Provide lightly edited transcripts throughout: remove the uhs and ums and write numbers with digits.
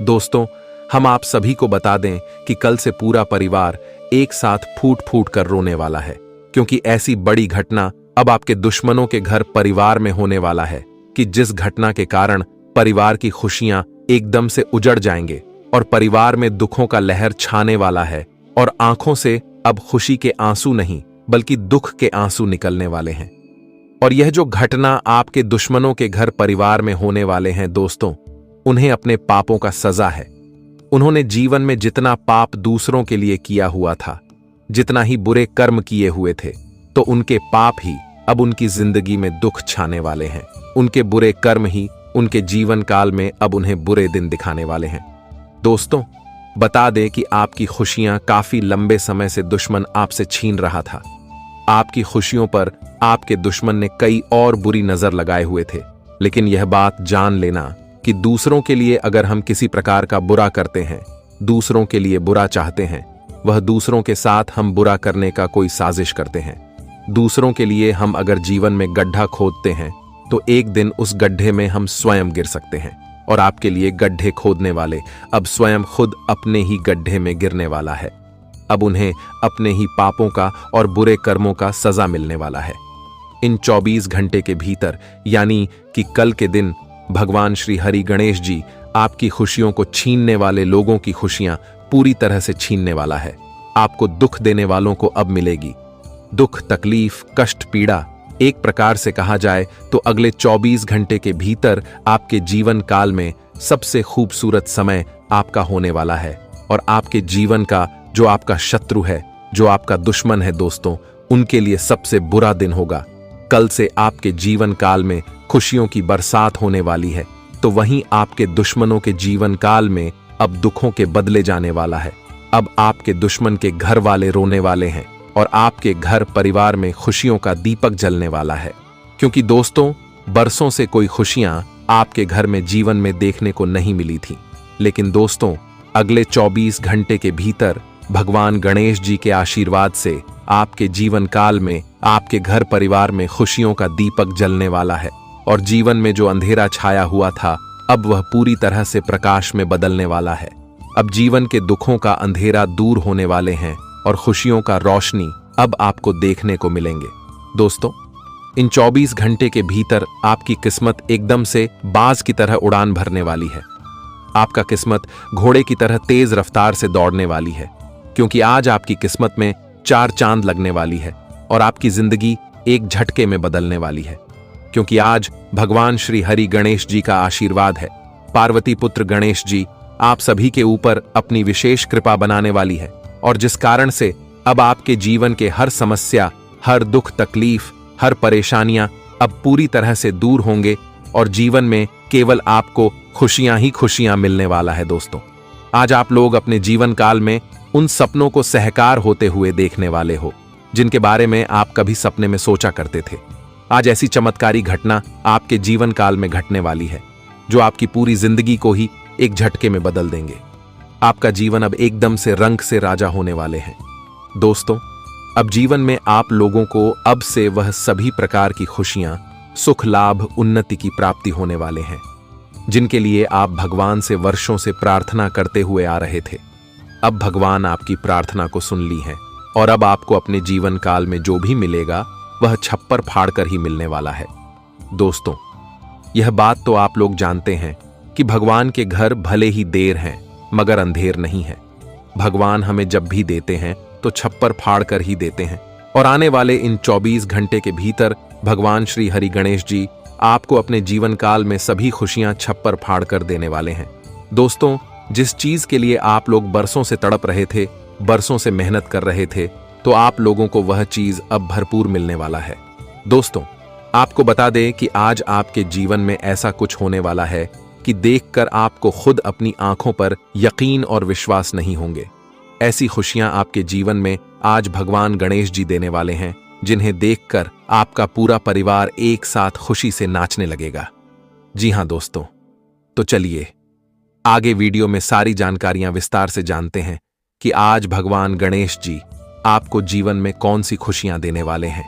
दोस्तों, हम आप सभी को बता दें कि कल से पूरा परिवार एक साथ फूट फूट कर रोने वाला है, क्योंकि ऐसी बड़ी घटना अब आपके दुश्मनों के घर परिवार में होने वाला है कि जिस घटना के कारण परिवार की खुशियां एकदम से उजड़ जाएंगे और परिवार में दुखों का लहर छाने वाला है और आंखों से अब खुशी के आंसू नहीं बल्कि दुख के आंसू निकलने वाले हैं। और यह जो घटना आपके दुश्मनों के घर परिवार में होने वाले हैं दोस्तों, उन्हें अपने पापों का सजा है। उन्होंने जीवन में जितना पाप दूसरों के लिए किया हुआ था, जितना ही बुरे कर्म किए हुए थे, तो उनके पाप ही अब उनकी जिंदगी में दुख छाने वाले हैं। उनके बुरे कर्म ही उनके जीवन काल में अब उन्हें बुरे दिन दिखाने वाले हैं। दोस्तों, बता दें कि आपकी खुशियां काफी लंबे समय से दुश्मन आपसे छीन रहा था। आपकी खुशियों पर आपके दुश्मन ने कई और बुरी नजर लगाए हुए थे, लेकिन यह बात जान लेना कि दूसरों के लिए अगर हम किसी प्रकार का बुरा करते हैं, दूसरों के लिए बुरा चाहते हैं, वह दूसरों के साथ हम बुरा करने का कोई साजिश करते हैं। दूसरों के लिए हम अगर जीवन में गड्ढा खोदते हैं तो एक दिन उस गड्ढे में हम स्वयं गिर सकते हैं, और आपके लिए गड्ढे खोदने वाले अब स्वयं खुद अपने ही गड्ढे में गिरने वाला है। अब उन्हें अपने ही पापों का और बुरे कर्मों का सजा मिलने वाला है। इन 24 घंटे के भीतर, यानी कि कल के दिन, भगवान श्री हरि गणेश जी आपकी खुशियों को छीनने वाले लोगों की खुशियां पूरी तरह से छीनने वाला है। आपको दुख देने वालों को अब मिलेगी। दुख, तकलीफ, कष्ट, पीड़ा, एक प्रकार से कहा जाए तो अगले 24 घंटे के भीतर आपके जीवन काल में सबसे खूबसूरत समय आपका होने वाला है। और आपके जीवन का जो आपका शत्रु है, जो आपका दुश्मन है दोस्तों, उनके लिए सबसे बुरा दिन होगा। कल से आपके जीवन काल में खुशियों की बरसात होने वाली है, तो वहीं आपके दुश्मनों के जीवन काल में अब दुखों के बदले जाने वाला है। अब आपके दुश्मन के घर वाले रोने वाले हैं और आपके घर परिवार में खुशियों का दीपक जलने वाला है। क्योंकि दोस्तों, बरसों से कोई खुशियां आपके घर में जीवन में देखने को नहीं मिली थी, लेकिन दोस्तों, अगले 24 घंटे के भीतर भगवान गणेश जी के आशीर्वाद से आपके जीवन काल में आपके घर परिवार में खुशियों का दीपक जलने वाला है, और जीवन में जो अंधेरा छाया हुआ था अब वह पूरी तरह से प्रकाश में बदलने वाला है। अब जीवन के दुखों का अंधेरा दूर होने वाले हैं और खुशियों का रोशनी अब आपको देखने को मिलेंगे। दोस्तों, इन 24 घंटे के भीतर आपकी किस्मत एकदम से बाज की तरह उड़ान भरने वाली है। आपका किस्मत घोड़े की तरह तेज रफ्तार से दौड़ने वाली है, क्योंकि आज आपकी किस्मत में 4 चांद लगने वाली है और आपकी जिंदगी एक झटके में बदलने वाली है। क्योंकि आज भगवान श्री हरि गणेश जी का आशीर्वाद है। पार्वती पुत्र गणेश जी आप सभी के ऊपर अपनी विशेष कृपा बनाने वाली है, और जिस कारण से अब आपके जीवन के हर समस्या, हर दुख, तकलीफ, हर परेशानियां अब पूरी तरह से दूर होंगे और जीवन में केवल आपको खुशियां ही खुशियां मिलने वाला है। दोस्तों, आज आप लोग अपने जीवन काल में उन सपनों को सहकार होते हुए देखने वाले हो जिनके बारे में आप कभी सपने में सोचा करते थे। आज ऐसी चमत्कारी घटना आपके जीवन काल में घटने वाली है जो आपकी पूरी जिंदगी को ही एक झटके में बदल देंगे। आपका जीवन अब एकदम से रंग से राजा होने वाले हैं। दोस्तों, अब जीवन में आप लोगों को अब से वह सभी प्रकार की खुशियां, सुख, लाभ, उन्नति की प्राप्ति होने वाले हैं जिनके लिए आप भगवान से वर्षों से प्रार्थना करते हुए आ रहे थे। अब भगवान आपकी प्रार्थना को सुन ली है और अब आपको अपने जीवन काल में जो भी मिलेगा वह छप्पर फाड़कर ही मिलने वाला है। दोस्तों, यह बात तो आप लोग जानते हैं कि भगवान के घर भले ही देर हैं मगर अंधेर नहीं है। भगवान हमें जब भी देते हैं तो छप्पर फाड़कर ही देते हैं, और आने वाले इन 24 घंटे के भीतर भगवान श्री हरि गणेश जी आपको अपने जीवन काल में सभी खुशियां छप्पर फाड़ कर देने वाले हैं। दोस्तों, जिस चीज के लिए आप लोग बरसों से तड़प रहे थे, बरसों से मेहनत कर रहे थे, तो आप लोगों को वह चीज अब भरपूर मिलने वाला है। दोस्तों, आपको बता दें कि आज आपके जीवन में ऐसा कुछ होने वाला है कि देखकर आपको खुद अपनी आंखों पर यकीन और विश्वास नहीं होंगे। ऐसी खुशियां आपके जीवन में आज भगवान गणेश जी देने वाले हैं जिन्हें देखकर आपका पूरा परिवार एक साथ खुशी से नाचने लगेगा। जी हां दोस्तों, तो चलिए आगे वीडियो में सारी जानकारियां विस्तार से जानते हैं कि आज भगवान गणेश जी आपको जीवन में कौन सी खुशियां देने वाले हैं।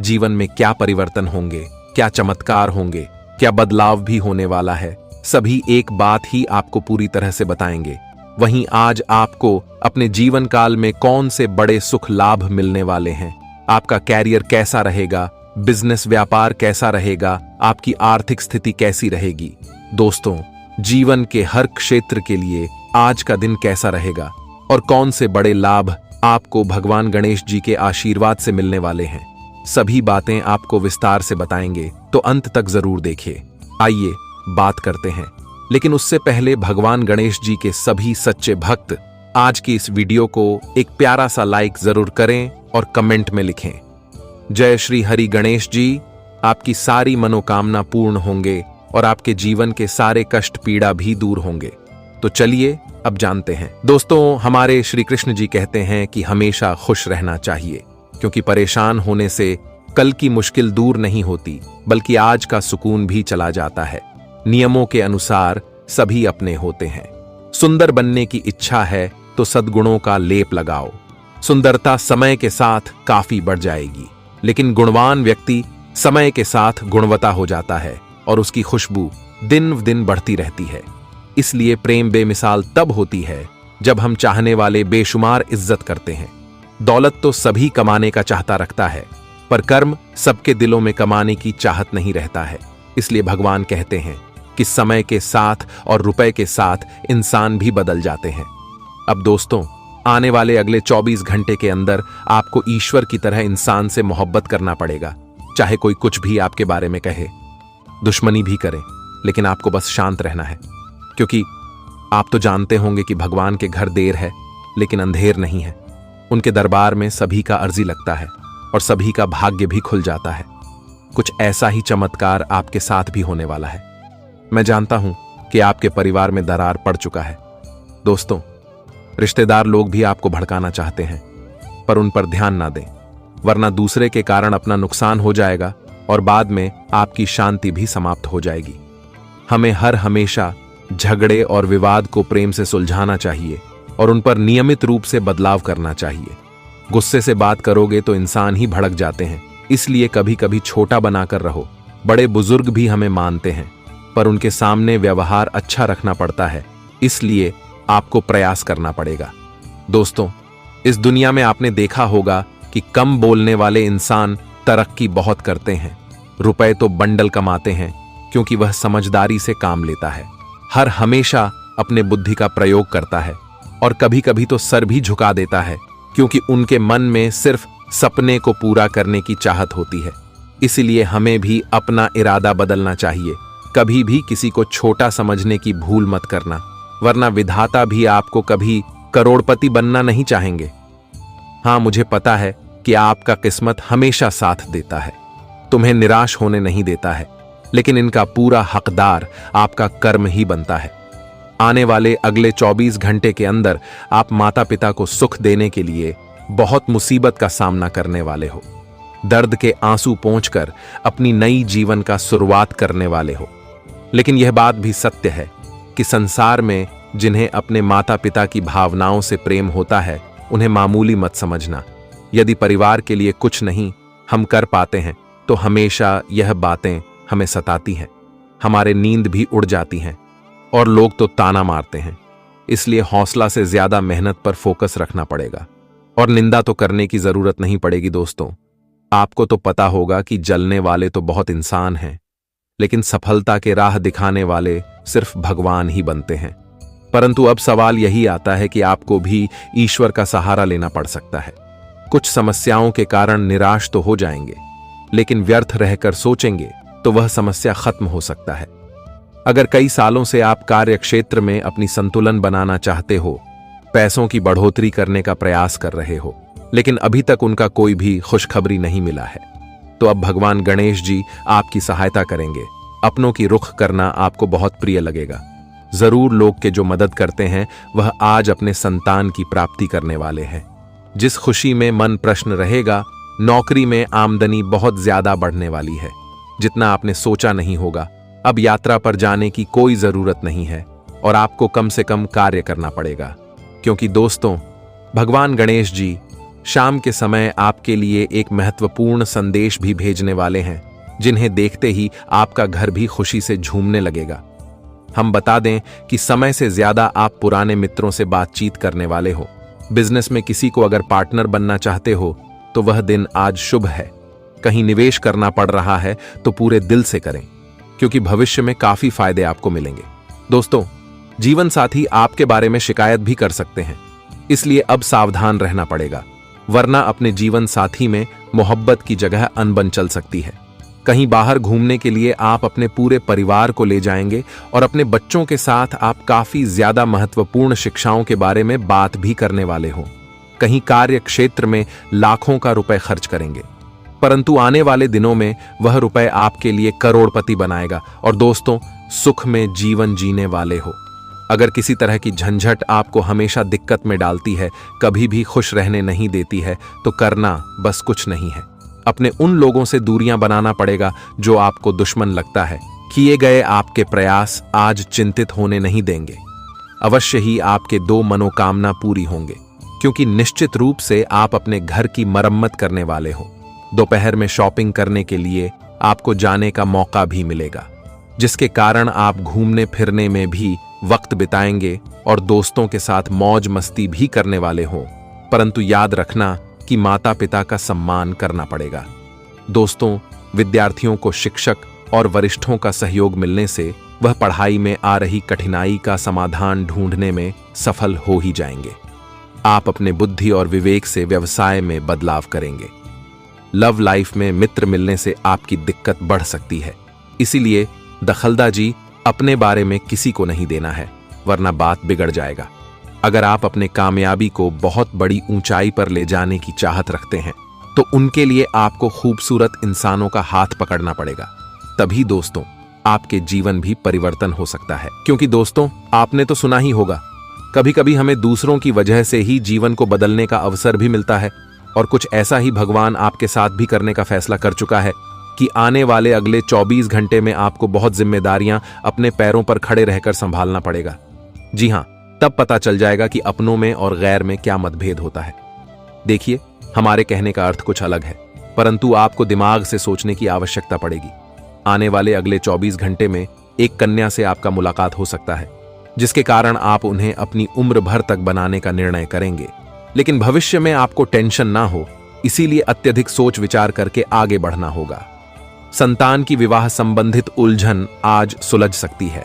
जीवन में क्या परिवर्तन होंगे, क्या चमत्कार होंगे, क्या बदलाव भी होने वाला है, सभी एक बात ही आपको पूरी तरह से बताएंगे। वहीं आज आपको अपने जीवन काल में कौन से बड़े सुख लाभ मिलने वाले हैं, आपका कैरियर कैसा रहेगा, बिजनेस व्यापार कैसा रहेगा, आपकी आर्थिक स्थिति कैसी रहेगी। दोस्तों, जीवन के हर क्षेत्र के लिए आज का दिन कैसा रहेगा और कौन से बड़े लाभ आपको भगवान गणेश जी के आशीर्वाद से मिलने वाले हैं, सभी बातें आपको विस्तार से बताएंगे, तो अंत तक जरूर देखिए। आइए बात करते हैं, लेकिन उससे पहले भगवान गणेश जी के सभी सच्चे भक्त आज की इस वीडियो को एक प्यारा सा लाइक जरूर करें और कमेंट में लिखें, जय श्री हरि गणेश जी। आपकी सारी मनोकामना पूर्ण होंगे और आपके जीवन के सारे कष्ट पीड़ा भी दूर होंगे। तो चलिए अब जानते हैं। दोस्तों, हमारे श्री कृष्ण जी कहते हैं कि हमेशा खुश रहना चाहिए, क्योंकि परेशान होने से कल की मुश्किल दूर नहीं होती, बल्कि आज का सुकून भी चला जाता है। नियमों के अनुसार सभी अपने होते हैं। सुंदर बनने की इच्छा है तो सद्गुणों का लेप लगाओ। सुंदरता समय के साथ काफी बढ़ जाएगी, लेकिन गुणवान व्यक्ति समय के साथ गुणवत्ता हो जाता है और उसकी खुशबू दिन दिन बढ़ती रहती है। इसलिए प्रेम बेमिसाल तब होती है जब हम चाहने वाले बेशुमार इज्जत करते हैं। दौलत तो सभी कमाने का चाहता रखता है, पर कर्म सबके दिलों में कमाने की चाहत नहीं रहता है। इसलिए भगवान कहते हैं कि समय के साथ और रुपए के साथ इंसान भी बदल जाते हैं। अब दोस्तों, आने वाले अगले 24 घंटे के अंदर आपको ईश्वर की तरह इंसान से मोहब्बत करना पड़ेगा। चाहे कोई कुछ भी आपके बारे में कहे, दुश्मनी भी करे, लेकिन आपको बस शांत रहना है, क्योंकि आप तो जानते होंगे कि भगवान के घर देर है लेकिन अंधेर नहीं है। उनके दरबार में सभी का अर्जी लगता है और सभी का भाग्य भी खुल जाता है। कुछ ऐसा ही चमत्कार आपके साथ भी होने वाला है। मैं जानता हूं कि आपके परिवार में दरार पड़ चुका है। दोस्तों, रिश्तेदार लोग भी आपको भड़काना चाहते हैं, पर उन पर ध्यान ना दें, वरना दूसरे के कारण अपना नुकसान हो जाएगा और बाद में आपकी शांति भी समाप्त हो जाएगी। हमें हमेशा झगड़े और विवाद को प्रेम से सुलझाना चाहिए और उन पर नियमित रूप से बदलाव करना चाहिए। गुस्से से बात करोगे तो इंसान ही भड़क जाते हैं, इसलिए कभी कभी छोटा बनाकर रहो। बड़े बुजुर्ग भी हमें मानते हैं, पर उनके सामने व्यवहार अच्छा रखना पड़ता है, इसलिए आपको प्रयास करना पड़ेगा। दोस्तों, इस दुनिया में आपने देखा होगा कि कम बोलने वाले इंसान तरक्की बहुत करते हैं। रुपए तो बंडल कमाते हैं, क्योंकि वह समझदारी से काम लेता है, हमेशा अपने बुद्धि का प्रयोग करता है और कभी कभी तो सर भी झुका देता है, क्योंकि उनके मन में सिर्फ सपने को पूरा करने की चाहत होती है। इसलिए हमें भी अपना इरादा बदलना चाहिए। कभी भी किसी को छोटा समझने की भूल मत करना, वरना विधाता भी आपको कभी करोड़पति बनना नहीं चाहेंगे। हाँ, मुझे पता है कि आपका किस्मत हमेशा साथ देता है, तुम्हें निराश होने नहीं देता है, लेकिन इनका पूरा हकदार आपका कर्म ही बनता है। आने वाले अगले 24 घंटे के अंदर आप माता पिता को सुख देने के लिए बहुत मुसीबत का सामना करने वाले हो। दर्द के आंसू पोंछकर अपनी नई जीवन का शुरुआत करने वाले हो। लेकिन यह बात भी सत्य है कि संसार में जिन्हें अपने माता पिता की भावनाओं से प्रेम होता है, उन्हें मामूली मत समझना। यदि परिवार के लिए कुछ नहीं हम कर पाते हैं, तो हमेशा यह बातें हमें सताती हैं, हमारे नींद भी उड़ जाती हैं और लोग तो ताना मारते हैं। इसलिए हौसला से ज्यादा मेहनत पर फोकस रखना पड़ेगा और निंदा तो करने की जरूरत नहीं पड़ेगी। दोस्तों, आपको तो पता होगा कि जलने वाले तो बहुत इंसान हैं, लेकिन सफलता के राह दिखाने वाले सिर्फ भगवान ही बनते हैं। परंतु अब सवाल यही आता है कि आपको भी ईश्वर का सहारा लेना पड़ सकता है। कुछ समस्याओं के कारण निराश तो हो जाएंगे, लेकिन व्यर्थ रहकर सोचेंगे तो वह समस्या खत्म हो सकता है। अगर कई सालों से आप कार्य क्षेत्र में अपनी संतुलन बनाना चाहते हो, पैसों की बढ़ोतरी करने का प्रयास कर रहे हो, लेकिन अभी तक उनका कोई भी खुशखबरी नहीं मिला है, तो अब भगवान गणेश जी आपकी सहायता करेंगे। अपनों की रुख करना आपको बहुत प्रिय लगेगा। जरूर लोग के जो मदद करते हैं वह आज अपने संतान की प्राप्ति करने वाले हैं। जिस खुशी में मन प्रश्न रहेगा, नौकरी में आमदनी बहुत ज्यादा बढ़ने वाली है, जितना आपने सोचा नहीं होगा। अब यात्रा पर जाने की कोई जरूरत नहीं है और आपको कम से कम कार्य करना पड़ेगा, क्योंकि दोस्तों, भगवान गणेश जी शाम के समय आपके लिए एक महत्वपूर्ण संदेश भी भेजने वाले हैं, जिन्हें देखते ही आपका घर भी खुशी से झूमने लगेगा। हम बता दें कि समय से ज्यादा आप पुराने मित्रों से बातचीत करने वाले हो। बिजनेस में किसी को अगर पार्टनर बनना चाहते हो तो वह दिन आज शुभ है। कहीं निवेश करना पड़ रहा है तो पूरे दिल से करें, क्योंकि भविष्य में काफी फायदे आपको मिलेंगे। दोस्तों, जीवन साथी आपके बारे में शिकायत भी कर सकते हैं, इसलिए अब सावधान रहना पड़ेगा, वरना अपने जीवन साथी में मोहब्बत की जगह अनबन चल सकती है। कहीं बाहर घूमने के लिए आप अपने पूरे परिवार को ले जाएंगे और अपने बच्चों के साथ आप काफी ज्यादा महत्वपूर्ण शिक्षाओं के बारे में बात भी करने वाले हो। कहीं कार्य क्षेत्र में लाखों का रुपए खर्च करेंगे, परंतु आने वाले दिनों में वह रुपए आपके लिए करोड़पति बनाएगा। और दोस्तों, सुख में जीवन जीने वाले हो। अगर किसी तरह की झंझट आपको हमेशा दिक्कत में डालती है, कभी भी खुश रहने नहीं देती है, तो करना बस कुछ नहीं है, अपने उन लोगों से दूरियां बनाना पड़ेगा जो आपको दुश्मन लगता है। किए गए आपके प्रयास आज चिंतित होने नहीं देंगे। अवश्य ही आपके 2 मनोकामना पूरी होंगे, क्योंकि निश्चित रूप से आप अपने घर की मरम्मत करने वाले हो। दोपहर में शॉपिंग करने के लिए आपको जाने का मौका भी मिलेगा, जिसके कारण आप घूमने फिरने में भी वक्त बिताएंगे और दोस्तों के साथ मौज मस्ती भी करने वाले हो। परंतु याद रखना कि माता पिता का सम्मान करना पड़ेगा। दोस्तों, विद्यार्थियों को शिक्षक और वरिष्ठों का सहयोग मिलने से वह पढ़ाई में आ रही कठिनाई का समाधान ढूंढने में सफल हो ही जाएंगे। आप अपने बुद्धि और विवेक से व्यवसाय में बदलाव करेंगे। लव लाइफ में मित्र मिलने से आपकी दिक्कत बढ़ सकती है, इसीलिए दखलंदाजी अपने बारे में किसी को नहीं देना है, वरना बात बिगड़ जाएगा। अगर आप अपने कामयाबी को बहुत बड़ी ऊंचाई पर ले जाने की चाहत रखते हैं, तो उनके लिए आपको खूबसूरत इंसानों का हाथ पकड़ना पड़ेगा। तभी दोस्तों, आपके जीवन भी परिवर्तन हो सकता है। क्योंकि दोस्तों, आपने तो सुना ही होगा, कभी कभी हमें दूसरों की वजह से ही जीवन को बदलने का अवसर भी मिलता है। और कुछ ऐसा ही भगवान आपके साथ भी करने का फैसला कर चुका है कि आने वाले अगले 24 घंटे में आपको बहुत जिम्मेदारियां अपने पैरों पर खड़े रहकर संभालना पड़ेगा। जी हां, तब पता चल जाएगा कि अपनों में और गैर में क्या मतभेद होता है। देखिए, हमारे कहने का अर्थ कुछ अलग है, परंतु आपको दिमाग से सोचने की आवश्यकता पड़ेगी। आने वाले अगले 24 घंटे में एक कन्या से आपका मुलाकात हो सकता है, जिसके कारण आप उन्हें अपनी उम्र भर तक बनाने का निर्णय करेंगे। लेकिन भविष्य में आपको टेंशन ना हो, इसीलिए अत्यधिक सोच विचार करके आगे बढ़ना होगा। संतान की विवाह संबंधित उलझन आज सुलझ सकती है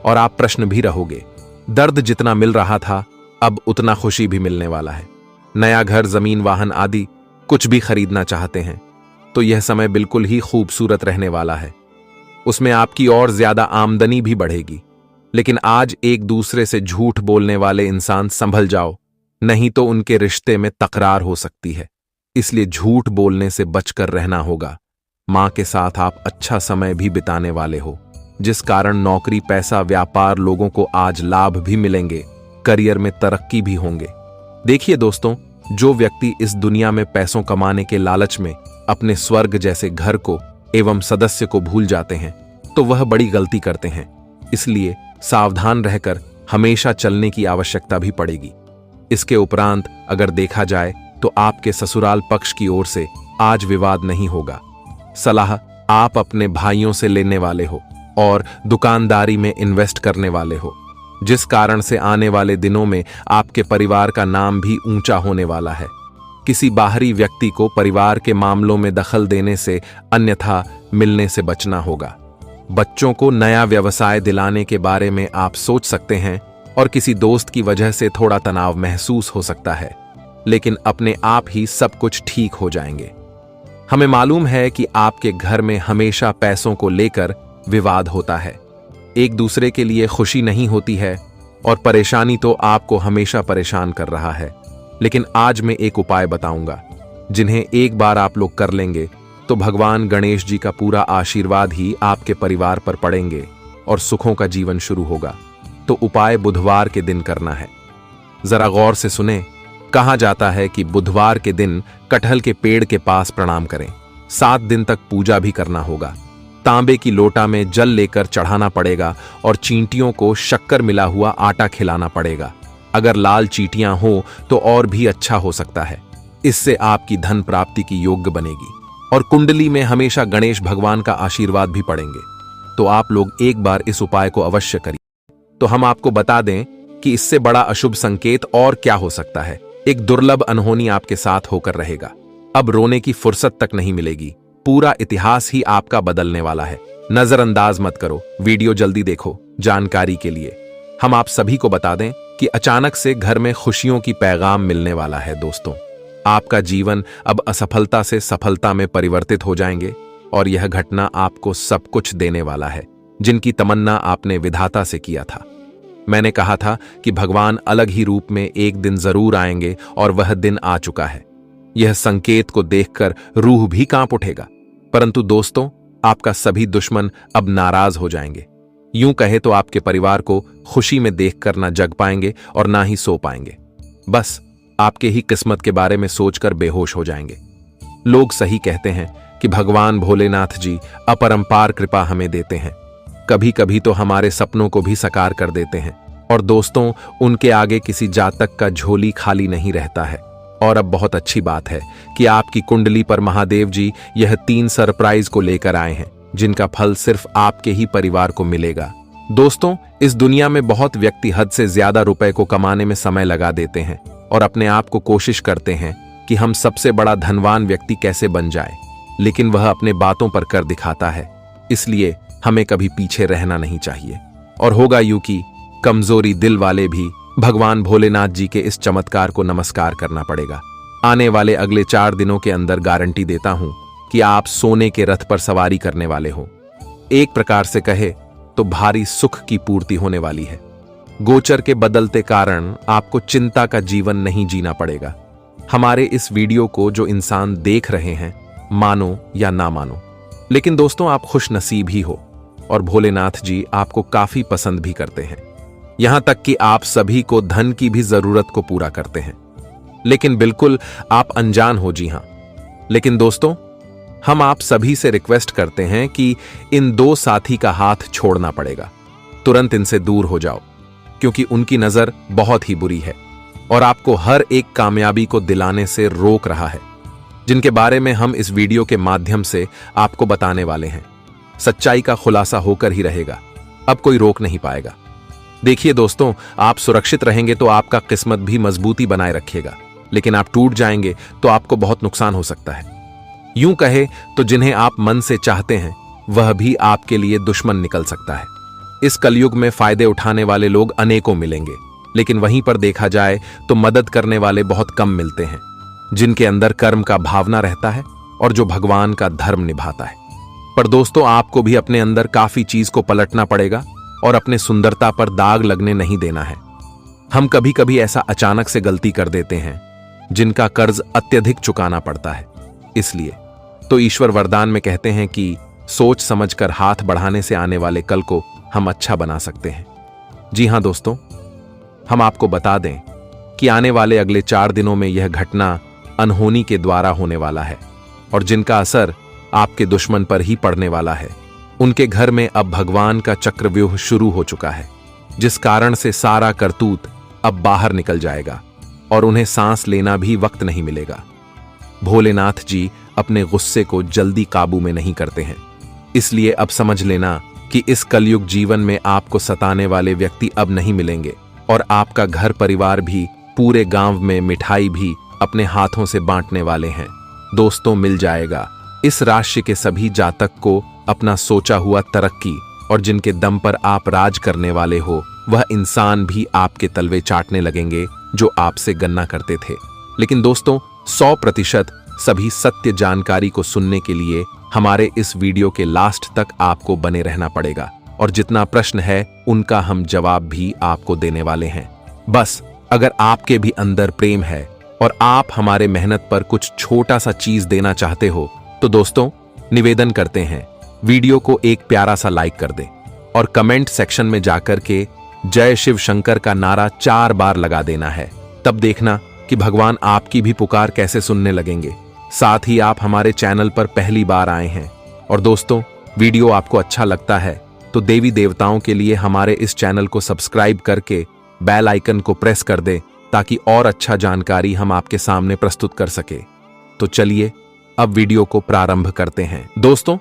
और आप प्रश्न भी रहोगे। दर्द जितना मिल रहा था, अब उतना खुशी भी मिलने वाला है। नया घर, जमीन, वाहन आदि कुछ भी खरीदना चाहते हैं तो यह समय बिल्कुल ही खूबसूरत रहने वाला है। उसमें आपकी और ज्यादा आमदनी भी बढ़ेगी। लेकिन आज एक दूसरे से झूठ बोलने वाले इंसान संभल जाओ, नहीं तो उनके रिश्ते में तकरार हो सकती है। इसलिए झूठ बोलने से बचकर रहना होगा। मां के साथ आप अच्छा समय भी बिताने वाले हो, जिस कारण नौकरी, पैसा, व्यापार, लोगों को आज लाभ भी मिलेंगे, करियर में तरक्की भी होंगे। देखिए दोस्तों, जो व्यक्ति इस दुनिया में पैसों कमाने के लालच में अपने स्वर्ग जैसे घर को एवं सदस्य को भूल जाते हैं, तो वह बड़ी गलती करते हैं। इसलिए सावधान रहकर हमेशा चलने की आवश्यकता भी पड़ेगी। इसके उपरांत अगर देखा जाए तो आपके ससुराल पक्ष की ओर से आज विवाद नहीं होगा। सलाह आप अपने भाइयों से लेने वाले हो और दुकानदारी में इन्वेस्ट करने वाले हो, जिस कारण से आने वाले दिनों में आपके परिवार का नाम भी ऊंचा होने वाला है। किसी बाहरी व्यक्ति को परिवार के मामलों में दखल देने से अन्यथा मिलने से बचना होगा। बच्चों को नया व्यवसाय दिलाने के बारे में आप सोच सकते हैं और किसी दोस्त की वजह से थोड़ा तनाव महसूस हो सकता है, लेकिन अपने आप ही सब कुछ ठीक हो जाएंगे। हमें मालूम है कि आपके घर में हमेशा पैसों को लेकर विवाद होता है, एक दूसरे के लिए खुशी नहीं होती है और परेशानी तो आपको हमेशा परेशान कर रहा है। लेकिन आज मैं एक उपाय बताऊंगा, जिन्हें एक बार आप लोग कर लेंगे तो भगवान गणेश जी का पूरा आशीर्वाद ही आपके परिवार पर पड़ेंगे और सुखों का जीवन शुरू होगा। तो उपाय बुधवार के दिन करना है। जरा गौर से सुने। कहा जाता है कि बुधवार के दिन कटहल के पेड़ के पास प्रणाम करें। 7 दिन तक पूजा भी करना होगा। तांबे की लोटा में जल लेकर चढ़ाना पड़ेगा और चींटियों को शक्कर मिला हुआ आटा खिलाना पड़ेगा। अगर लाल चींटियां हो तो और भी अच्छा हो सकता है। इससे आपकी धन प्राप्ति की योग्य बनेगी और कुंडली में हमेशा गणेश भगवान का आशीर्वाद भी पड़ेंगे। तो आप लोग एक बार इस उपाय को अवश्य करिए। तो हम आपको बता दें कि इससे बड़ा अशुभ संकेत और क्या हो सकता है। एक दुर्लभ अनहोनी आपके साथ होकर रहेगा। अब रोने की फुर्सत तक नहीं मिलेगी। पूरा इतिहास ही आपका बदलने वाला है। नजरअंदाज मत करो, वीडियो जल्दी देखो। जानकारी के लिए हम आप सभी को बता दें कि अचानक से घर में खुशियों की पैगाम मिलने वाला है। दोस्तों, आपका जीवन अब असफलता से सफलता में परिवर्तित हो जाएंगे और यह घटना आपको सब कुछ देने वाला है जिनकी तमन्ना आपने विधाता से किया था। मैंने कहा था कि भगवान अलग ही रूप में एक दिन जरूर आएंगे और वह दिन आ चुका है। यह संकेत को देखकर रूह भी कांप उठेगा। परंतु दोस्तों, आपका सभी दुश्मन अब नाराज हो जाएंगे। यूं कहे तो आपके परिवार को खुशी में देखकर ना जग पाएंगे और ना ही सो पाएंगे। बस आपके ही किस्मत के बारे में सोचकर बेहोश हो जाएंगे। लोग सही कहते हैं कि भगवान भोलेनाथ जी अपरंपार कृपा हमें देते हैं। कभी कभी तो हमारे सपनों को भी साकार कर देते हैं। और दोस्तों, उनके आगे किसी जातक का झोली खाली नहीं रहता है। और अब बहुत अच्छी बात है कि आपकी कुंडली पर महादेव जी यह 3 सरप्राइज को लेकर आए हैं जिनका फल सिर्फ आपके ही परिवार को मिलेगा। दोस्तों, इस दुनिया में बहुत व्यक्ति हद से ज्यादा रुपए को कमाने में समय लगा देते हैं और अपने आप को कोशिश करते हैं कि हम सबसे बड़ा धनवान व्यक्ति कैसे बन जाए, लेकिन वह अपने बातों पर कर दिखाता है। इसलिए हमें कभी पीछे रहना नहीं चाहिए। और होगा यूं कि कमजोरी दिल वाले भी भगवान भोलेनाथ जी के इस चमत्कार को नमस्कार करना पड़ेगा। आने वाले अगले 4 दिनों के अंदर गारंटी देता हूं कि आप सोने के रथ पर सवारी करने वाले हो। एक प्रकार से कहे तो भारी सुख की पूर्ति होने वाली है। गोचर के बदलते कारण आपको चिंता का जीवन नहीं जीना पड़ेगा। हमारे इस वीडियो को जो इंसान देख रहे हैं, मानो या ना मानो, लेकिन दोस्तों, आप खुश नसीब ही हो और भोलेनाथ जी आपको काफी पसंद भी करते हैं। यहां तक कि आप सभी को धन की भी जरूरत को पूरा करते हैं। लेकिन बिल्कुल आप अनजान हो। जी हां, लेकिन दोस्तों, हम आप सभी से रिक्वेस्ट करते हैं कि इन 2 साथी का हाथ छोड़ना पड़ेगा। तुरंत इनसे दूर हो जाओ, क्योंकि उनकी नजर बहुत ही बुरी है और आपको हर एक कामयाबी को दिलाने से रोक रहा है, जिनके बारे में हम इस वीडियो के माध्यम से आपको बताने वाले हैं। सच्चाई का खुलासा होकर ही रहेगा, अब कोई रोक नहीं पाएगा। देखिए दोस्तों, आप सुरक्षित रहेंगे तो आपका किस्मत भी मजबूती बनाए रखेगा, लेकिन आप टूट जाएंगे तो आपको बहुत नुकसान हो सकता है। यूं कहे तो जिन्हें आप मन से चाहते हैं वह भी आपके लिए दुश्मन निकल सकता है। इस कलयुग में फायदे उठाने वाले लोग अनेकों मिलेंगे, लेकिन वहीं पर देखा जाए तो मदद करने वाले बहुत कम मिलते हैं, जिनके अंदर कर्म का भावना रहता है और जो भगवान का धर्म निभाता है। पर दोस्तों, आपको भी अपने अंदर काफी चीज को पलटना पड़ेगा और अपने सुंदरता पर दाग लगने नहीं देना है। हम कभी कभी ऐसा अचानक से गलती कर देते हैं जिनका कर्ज अत्यधिक चुकाना पड़ता है। इसलिए तो ईश्वर वरदान में कहते हैं कि सोच समझकर हाथ बढ़ाने से आने वाले कल को हम अच्छा बना सकते हैं। जी हां दोस्तों, हम आपको बता दें कि आने वाले अगले 4 दिनों में यह घटना अनहोनी के द्वारा होने वाला है और जिनका असर आपके दुश्मन पर ही पड़ने वाला है। उनके घर में अब भगवान का चक्रव्यूह शुरू हो चुका है, जिस कारण से सारा करतूत अब बाहर निकल जाएगा और उन्हें सांस लेना भी वक्त नहीं मिलेगा। भोलेनाथ जी अपने गुस्से को जल्दी काबू में नहीं करते हैं। इसलिए अब समझ लेना कि इस कलयुग जीवन में आपको सताने वाले व्यक्ति अब नहीं मिलेंगे और आपका घर परिवार भी, पूरे गांव में मिठाई भी अपने हाथों से बांटने वाले हैं। दोस्तों, मिल जाएगा इस राशि के सभी जातक को अपना सोचा हुआ तरक्की, और जिनके दम पर आप राज करने वाले हो वह इंसान भी आपके तलवे चाटने लगेंगे जो आपसे गन्ना करते थे। लेकिन दोस्तों, 100% सभी सत्य जानकारी को सुनने के लिए हमारे इस वीडियो के लास्ट तक आपको बने रहना पड़ेगा और जितना प्रश्न है उनका हम जवाब भी आपको देने वाले हैं। बस अगर आपके भी अंदर प्रेम है और आप हमारे मेहनत पर कुछ छोटा सा चीज देना चाहते हो तो दोस्तों, निवेदन करते हैं वीडियो को एक प्यारा सा लाइक कर दें और कमेंट सेक्शन में जाकर के जय शिव शंकर का नारा 4 बार लगा देना है। तब देखना कि भगवान आपकी भी पुकार कैसे सुनने लगेंगे। साथ ही आप हमारे चैनल पर पहली बार आए हैं और दोस्तों, वीडियो आपको अच्छा लगता है तो देवी देवताओं के लिए हमारे इस चैनल को सब्सक्राइब करके बेल आइकन को प्रेस कर दे ताकि और अच्छा जानकारी हम आपके सामने प्रस्तुत कर सके। तो चलिए अब वीडियो को प्रारंभ करते हैं। दोस्तों,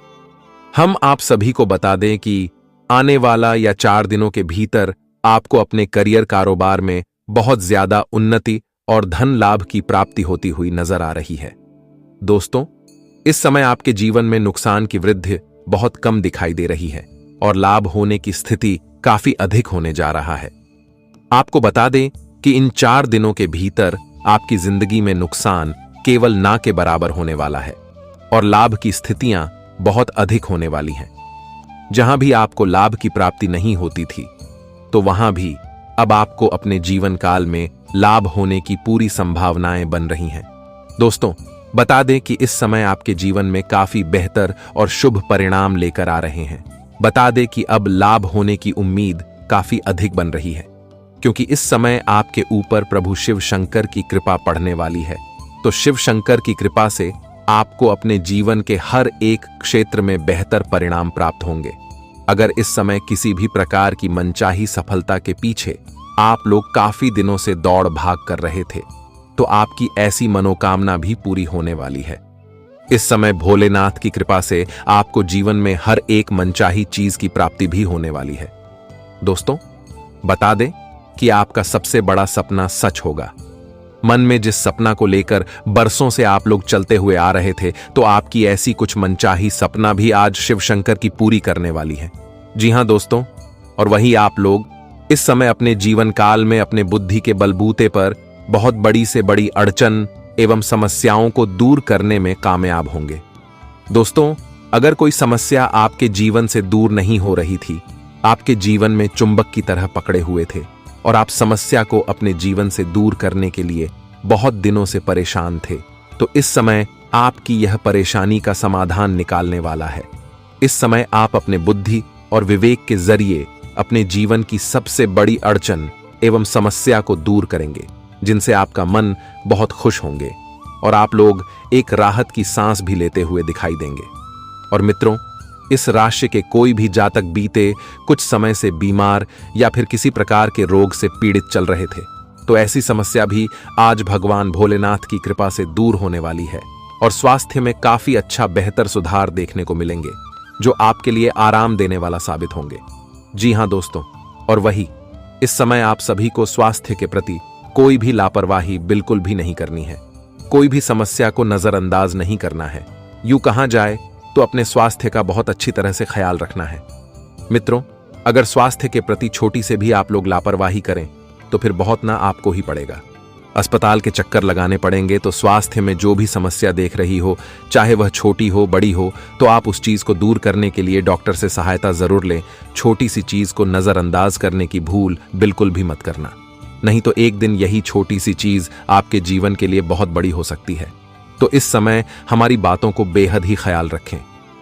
हम आप सभी को बता दें कि आने वाला या 4 दिनों के भीतर आपको अपने करियर कारोबार में बहुत ज्यादा उन्नति और धन लाभ की प्राप्ति होती हुई नजर आ रही है। दोस्तों, इस समय आपके जीवन में नुकसान की वृद्धि बहुत कम दिखाई दे रही है और लाभ होने की स्थिति काफी अधिक होने जा रहा है। आपको बता दें कि इन 4 दिनों के भीतर आपकी जिंदगी में नुकसान केवल ना के बराबर होने वाला है और लाभ की स्थितियां बहुत अधिक होने वाली हैं। जहां भी आपको लाभ की प्राप्ति नहीं होती थी, तो वहां भी अब आपको अपने जीवन काल में लाभ होने की पूरी संभावनाएं बन रही हैं। दोस्तों, बता दें कि इस समय आपके जीवन में काफी बेहतर और शुभ परिणाम लेकर आ रहे हैं। बता दें कि अब लाभ होने की उम्मीद काफी अधिक बन रही है, क्योंकि इस समय आपके ऊपर प्रभु शिव शंकर की कृपा पड़ने वाली है। तो शिव शंकर की कृपा से आपको अपने जीवन के हर एक क्षेत्र में बेहतर परिणाम प्राप्त होंगे। अगर इस समय किसी भी प्रकार की मनचाही सफलता के पीछे आप लोग काफी दिनों से दौड़ भाग कर रहे थे, तो आपकी ऐसी मनोकामना भी पूरी होने वाली है। इस समय भोलेनाथ की कृपा से आपको जीवन में हर एक मनचाही चीज की प्राप्ति भी होने वाली है। दोस्तों, बता दें कि आपका सबसे बड़ा सपना सच होगा। मन में जिस सपना को लेकर बरसों से आप लोग चलते हुए आ रहे थे, तो आपकी ऐसी कुछ मनचाही सपना भी आज शिव शंकर की पूरी करने वाली है। जी हां दोस्तों, और वही आप लोग इस समय अपने जीवन काल में अपने बुद्धि के बलबूते पर बहुत बड़ी से बड़ी अड़चन एवं समस्याओं को दूर करने में कामयाब होंगे। दोस्तों, अगर कोई समस्या आपके जीवन से दूर नहीं हो रही थी, आपके जीवन में चुंबक की तरह पकड़े हुए थे और आप समस्या को अपने जीवन से दूर करने के लिए बहुत दिनों से परेशान थे, तो इस समय आपकी यह परेशानी का समाधान निकालने वाला है। इस समय आप अपने बुद्धि और विवेक के जरिए अपने जीवन की सबसे बड़ी अड़चन एवं समस्या को दूर करेंगे, जिनसे आपका मन बहुत खुश होंगे और आप लोग एक राहत की सांस भी लेते हुए दिखाई देंगे। और मित्रों, इस राशि के कोई भी जातक बीते कुछ समय से बीमार या फिर किसी प्रकार के रोग से पीड़ित चल रहे थे, तो ऐसी समस्या भी आज भगवान भोलेनाथ की कृपा से दूर होने वाली है और स्वास्थ्य में काफी अच्छा बेहतर सुधार देखने को मिलेंगे, जो आपके लिए आराम देने वाला साबित होंगे। जी हां दोस्तों, और वही इस समय आप सभी को स्वास्थ्य के प्रति कोई भी लापरवाही बिल्कुल भी नहीं करनी है। कोई भी समस्या को नजरअंदाज नहीं करना है। यूं कहा जाए तो अपने स्वास्थ्य का बहुत अच्छी तरह से ख्याल रखना है। मित्रों, अगर स्वास्थ्य के प्रति छोटी से भी आप लोग लापरवाही करें, तो फिर बहुत ना आपको ही पड़ेगा। अस्पताल के चक्कर लगाने पड़ेंगे। तो स्वास्थ्य में जो भी समस्या देख रही हो, चाहे वह छोटी हो बड़ी हो, तो आप उस चीज को दूर करने के लिए डॉक्टर से सहायता जरूर लें। छोटी सी चीज को नजरअंदाज करने की भूल बिल्कुल भी मत करना, नहीं तो एक दिन यही छोटी सी चीज आपके जीवन के लिए बहुत बड़ी हो सकती है। तो इस समय हमारी बातों को बेहद ही ख्याल रखें।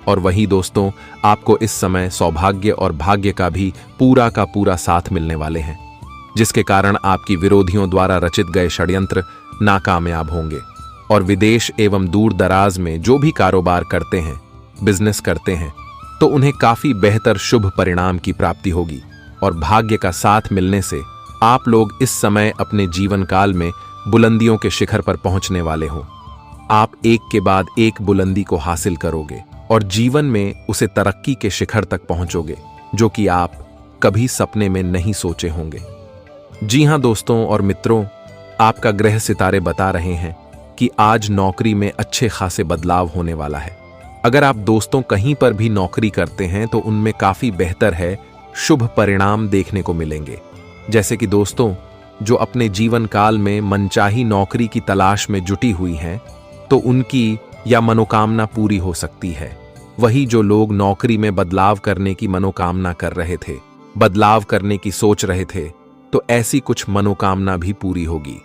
और वही दोस्तों, आपको इस समय सौभाग्य और भाग्य का भी पूरा का पूरा साथ मिलने वाले हैं, जिसके कारण आपकी विरोधियों द्वारा रचित गए षड्यंत्र नाकामयाब होंगे। और विदेश एवं दूर दराज में जो भी कारोबार करते हैं, बिजनेस करते हैं, तो उन्हें काफी बेहतर शुभ परिणाम की प्राप्ति होगी। और भाग्य का साथ मिलने से आप लोग इस समय अपने जीवन काल में बुलंदियों के शिखर पर पहुंचने वाले हो। आप एक के बाद एक बुलंदी को हासिल करोगे और जीवन में उसे तरक्की के शिखर तक पहुंचोगे, जो कि आप कभी सपने में नहीं सोचे होंगे। जी हां दोस्तों और मित्रों, आपका ग्रह सितारे बता रहे हैं कि आज नौकरी में अच्छे खासे बदलाव होने वाला है। अगर आप दोस्तों कहीं पर भी नौकरी करते हैं, तो उनमें काफी बेहतर है, शुभ परिणाम देखने को मिलेंगे। जैसे कि दोस्तों, जो अपने जीवन काल में मनचाही नौकरी की तलाश में जुटी हुई हैं, तो उनकी या मनोकामना पूरी हो सकती है। वही जो लोग नौकरी में बदलाव करने की मनोकामना कर रहे थे, बदलाव करने की सोच रहे थे, तो ऐसी कुछ मनोकामना भी पूरी होगी।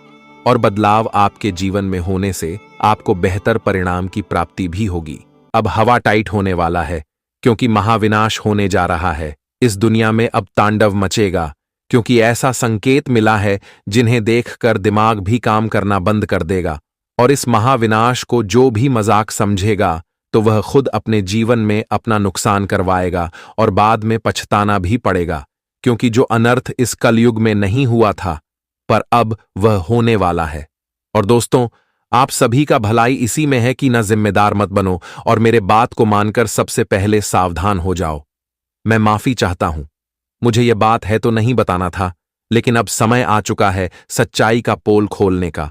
और बदलाव आपके जीवन में होने से आपको बेहतर परिणाम की प्राप्ति भी होगी। अब हवा टाइट होने वाला है, क्योंकि महाविनाश होने जा रहा है। इस दुनिया में अब तांडव मचेगा, क्योंकि ऐसा संकेत मिला है जिन्हें देखकर दिमाग भी काम करना बंद कर देगा। और इस महाविनाश को जो भी मजाक समझेगा, तो वह खुद अपने जीवन में अपना नुकसान करवाएगा और बाद में पछताना भी पड़ेगा, क्योंकि जो अनर्थ इस कलयुग में नहीं हुआ था, पर अब वह होने वाला है। और दोस्तों, आप सभी का भलाई इसी में है कि ना जिम्मेदार मत बनो और मेरे बात को मानकर सबसे पहले सावधान हो जाओ। मैं माफी चाहता हूं। मुझे यह बात है तो नहीं बताना था, लेकिन अब समय आ चुका है सच्चाई का पोल खोलने का।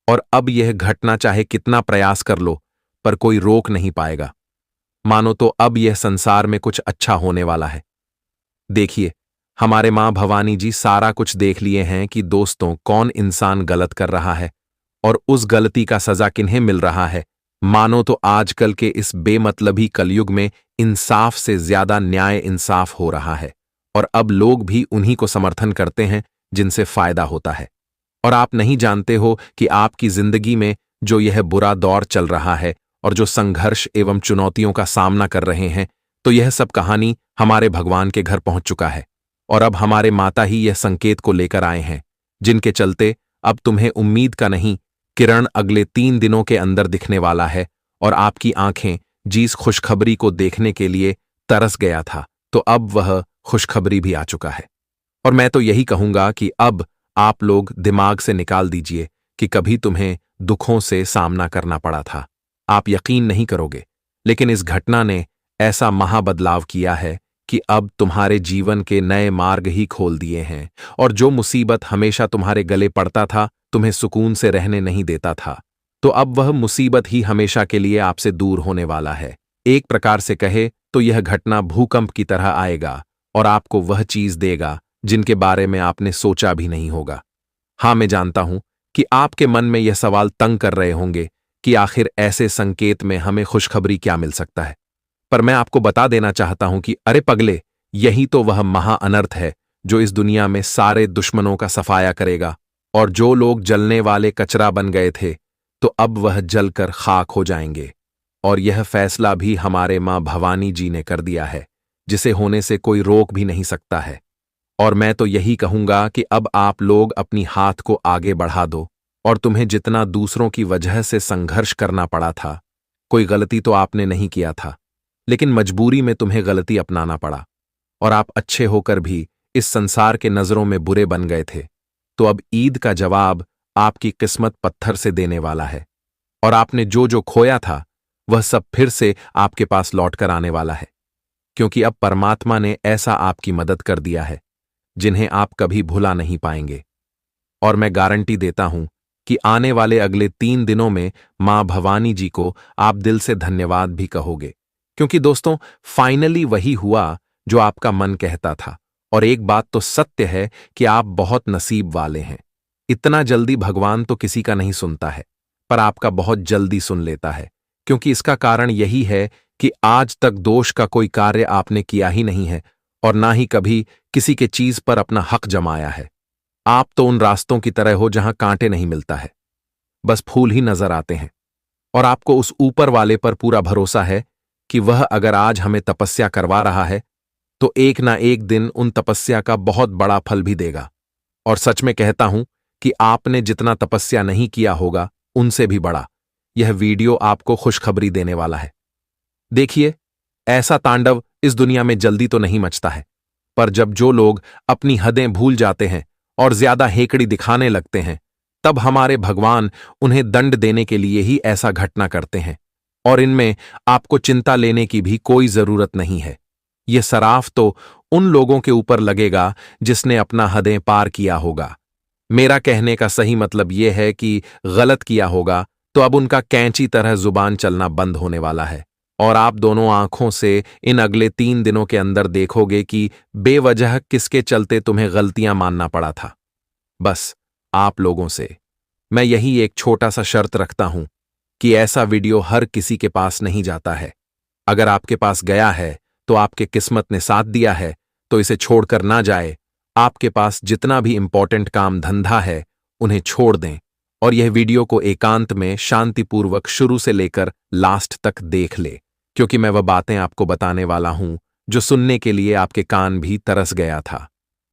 और अब यह घटना चाहे कितना प्रयास कर लो, पर कोई रोक नहीं पाएगा। मानो तो अब यह संसार में कुछ अच्छा होने वाला है। देखिए, हमारे मां भवानी जी सारा कुछ देख लिए हैं कि दोस्तों कौन इंसान गलत कर रहा है और उस गलती का सजा किन्हें मिल रहा है। मानो तो आजकल के इस बेमतलबी कलयुग में इंसाफ से ज्यादा न्याय इंसाफ हो रहा है, और अब लोग भी उन्हीं को समर्थन करते हैं जिनसे फायदा होता है। और आप नहीं जानते हो कि आपकी जिंदगी में जो यह बुरा दौर चल रहा है और जो संघर्ष एवं चुनौतियों का सामना कर रहे हैं, तो यह सब कहानी हमारे भगवान के घर पहुंच चुका है। और अब हमारे माता ही यह संकेत को लेकर आए हैं, जिनके चलते अब तुम्हें उम्मीद का नहीं किरण अगले 3 दिनों के अंदर दिखने वाला है। और आपकी आंखें जिस खुशखबरी को देखने के लिए तरस गया था, तो अब वह खुशखबरी भी आ चुका है। और मैं तो यही कहूंगा कि अब आप लोग दिमाग से निकाल दीजिए कि कभी तुम्हें दुखों से सामना करना पड़ा था। आप यकीन नहीं करोगे, लेकिन इस घटना ने ऐसा महाबदलाव किया है कि अब तुम्हारे जीवन के नए मार्ग ही खोल दिए हैं। और जो मुसीबत हमेशा तुम्हारे गले पड़ता था, तुम्हें सुकून से रहने नहीं देता था, तो अब वह मुसीबत ही हमेशा के लिए आपसे दूर होने वाला है। एक प्रकार से कहे तो यह घटना भूकंप की तरह आएगा और आपको वह चीज देगा जिनके बारे में आपने सोचा भी नहीं होगा। हाँ, मैं जानता हूं कि आपके मन में यह सवाल तंग कर रहे होंगे कि आखिर ऐसे संकेत में हमें खुशखबरी क्या मिल सकता है। पर मैं आपको बता देना चाहता हूं कि अरे पगले, यही तो वह महाअनर्थ है जो इस दुनिया में सारे दुश्मनों का सफाया करेगा। और जो लोग जलने वाले कचरा बन गए थे, तो अब वह जलकर खाक हो जाएंगे। और यह फैसला भी हमारे मां भवानी जी ने कर दिया है, जिसे होने से कोई रोक भी नहीं सकता है। और मैं तो यही कहूंगा कि अब आप लोग अपनी हाथ को आगे बढ़ा दो। और तुम्हें जितना दूसरों की वजह से संघर्ष करना पड़ा था, कोई गलती तो आपने नहीं किया था, लेकिन मजबूरी में तुम्हें गलती अपनाना पड़ा। और आप अच्छे होकर भी इस संसार के नजरों में बुरे बन गए थे। तो अब ईद का जवाब आपकी किस्मत पत्थर से देने वाला है। और आपने जो जो खोया था, वह सब फिर से आपके पास लौट कर आने वाला है। क्योंकि अब परमात्मा ने ऐसा आपकी मदद कर दिया है जिन्हें आप कभी भुला नहीं पाएंगे। और मैं गारंटी देता हूं कि आने वाले अगले 3 दिनों में मां भवानी जी को आप दिल से धन्यवाद भी कहोगे। क्योंकि दोस्तों, फाइनली वही हुआ जो आपका मन कहता था। और एक बात तो सत्य है कि आप बहुत नसीब वाले हैं। इतना जल्दी भगवान तो किसी का नहीं सुनता है, पर आपका बहुत जल्दी सुन लेता है। क्योंकि इसका कारण यही है कि आज तक दोष का कोई कार्य आपने किया ही नहीं है, और ना ही कभी किसी के चीज पर अपना हक जमाया है। आप तो उन रास्तों की तरह हो जहां कांटे नहीं मिलता है, बस फूल ही नजर आते हैं। और आपको उस ऊपर वाले पर पूरा भरोसा है कि वह अगर आज हमें तपस्या करवा रहा है, तो एक ना एक दिन उन तपस्या का बहुत बड़ा फल भी देगा। और सच में कहता हूं कि आपने जितना तपस्या नहीं किया होगा, उनसे भी बड़ा यह वीडियो आपको खुशखबरी देने वाला है। देखिए, ऐसा तांडव इस दुनिया में जल्दी तो नहीं मचता है, पर जब जो लोग अपनी हदें भूल जाते हैं और ज्यादा हेकड़ी दिखाने लगते हैं, तब हमारे भगवान उन्हें दंड देने के लिए ही ऐसा घटना करते हैं। और इनमें आपको चिंता लेने की भी कोई जरूरत नहीं है। यह सराफ तो उन लोगों के ऊपर लगेगा जिसने अपना हदें पार किया होगा। मेरा कहने का सही मतलब यह है कि गलत किया होगा तो अब उनका कैंची तरह जुबान चलना बंद होने वाला है। और आप दोनों आंखों से इन अगले 3 दिनों के अंदर देखोगे कि बेवजह किसके चलते तुम्हें गलतियां मानना पड़ा था। बस आप लोगों से मैं यही एक छोटा सा शर्त रखता हूं कि ऐसा वीडियो हर किसी के पास नहीं जाता है। अगर आपके पास गया है तो आपके किस्मत ने साथ दिया है, तो इसे छोड़कर ना जाए। आपके पास जितना भी इंपॉर्टेंट काम धंधा है, उन्हें छोड़ दें और यह वीडियो को एकांत में शांतिपूर्वक शुरू से लेकर लास्ट तक देख ले। क्योंकि मैं वह बातें आपको बताने वाला हूं जो सुनने के लिए आपके कान भी तरस गया था।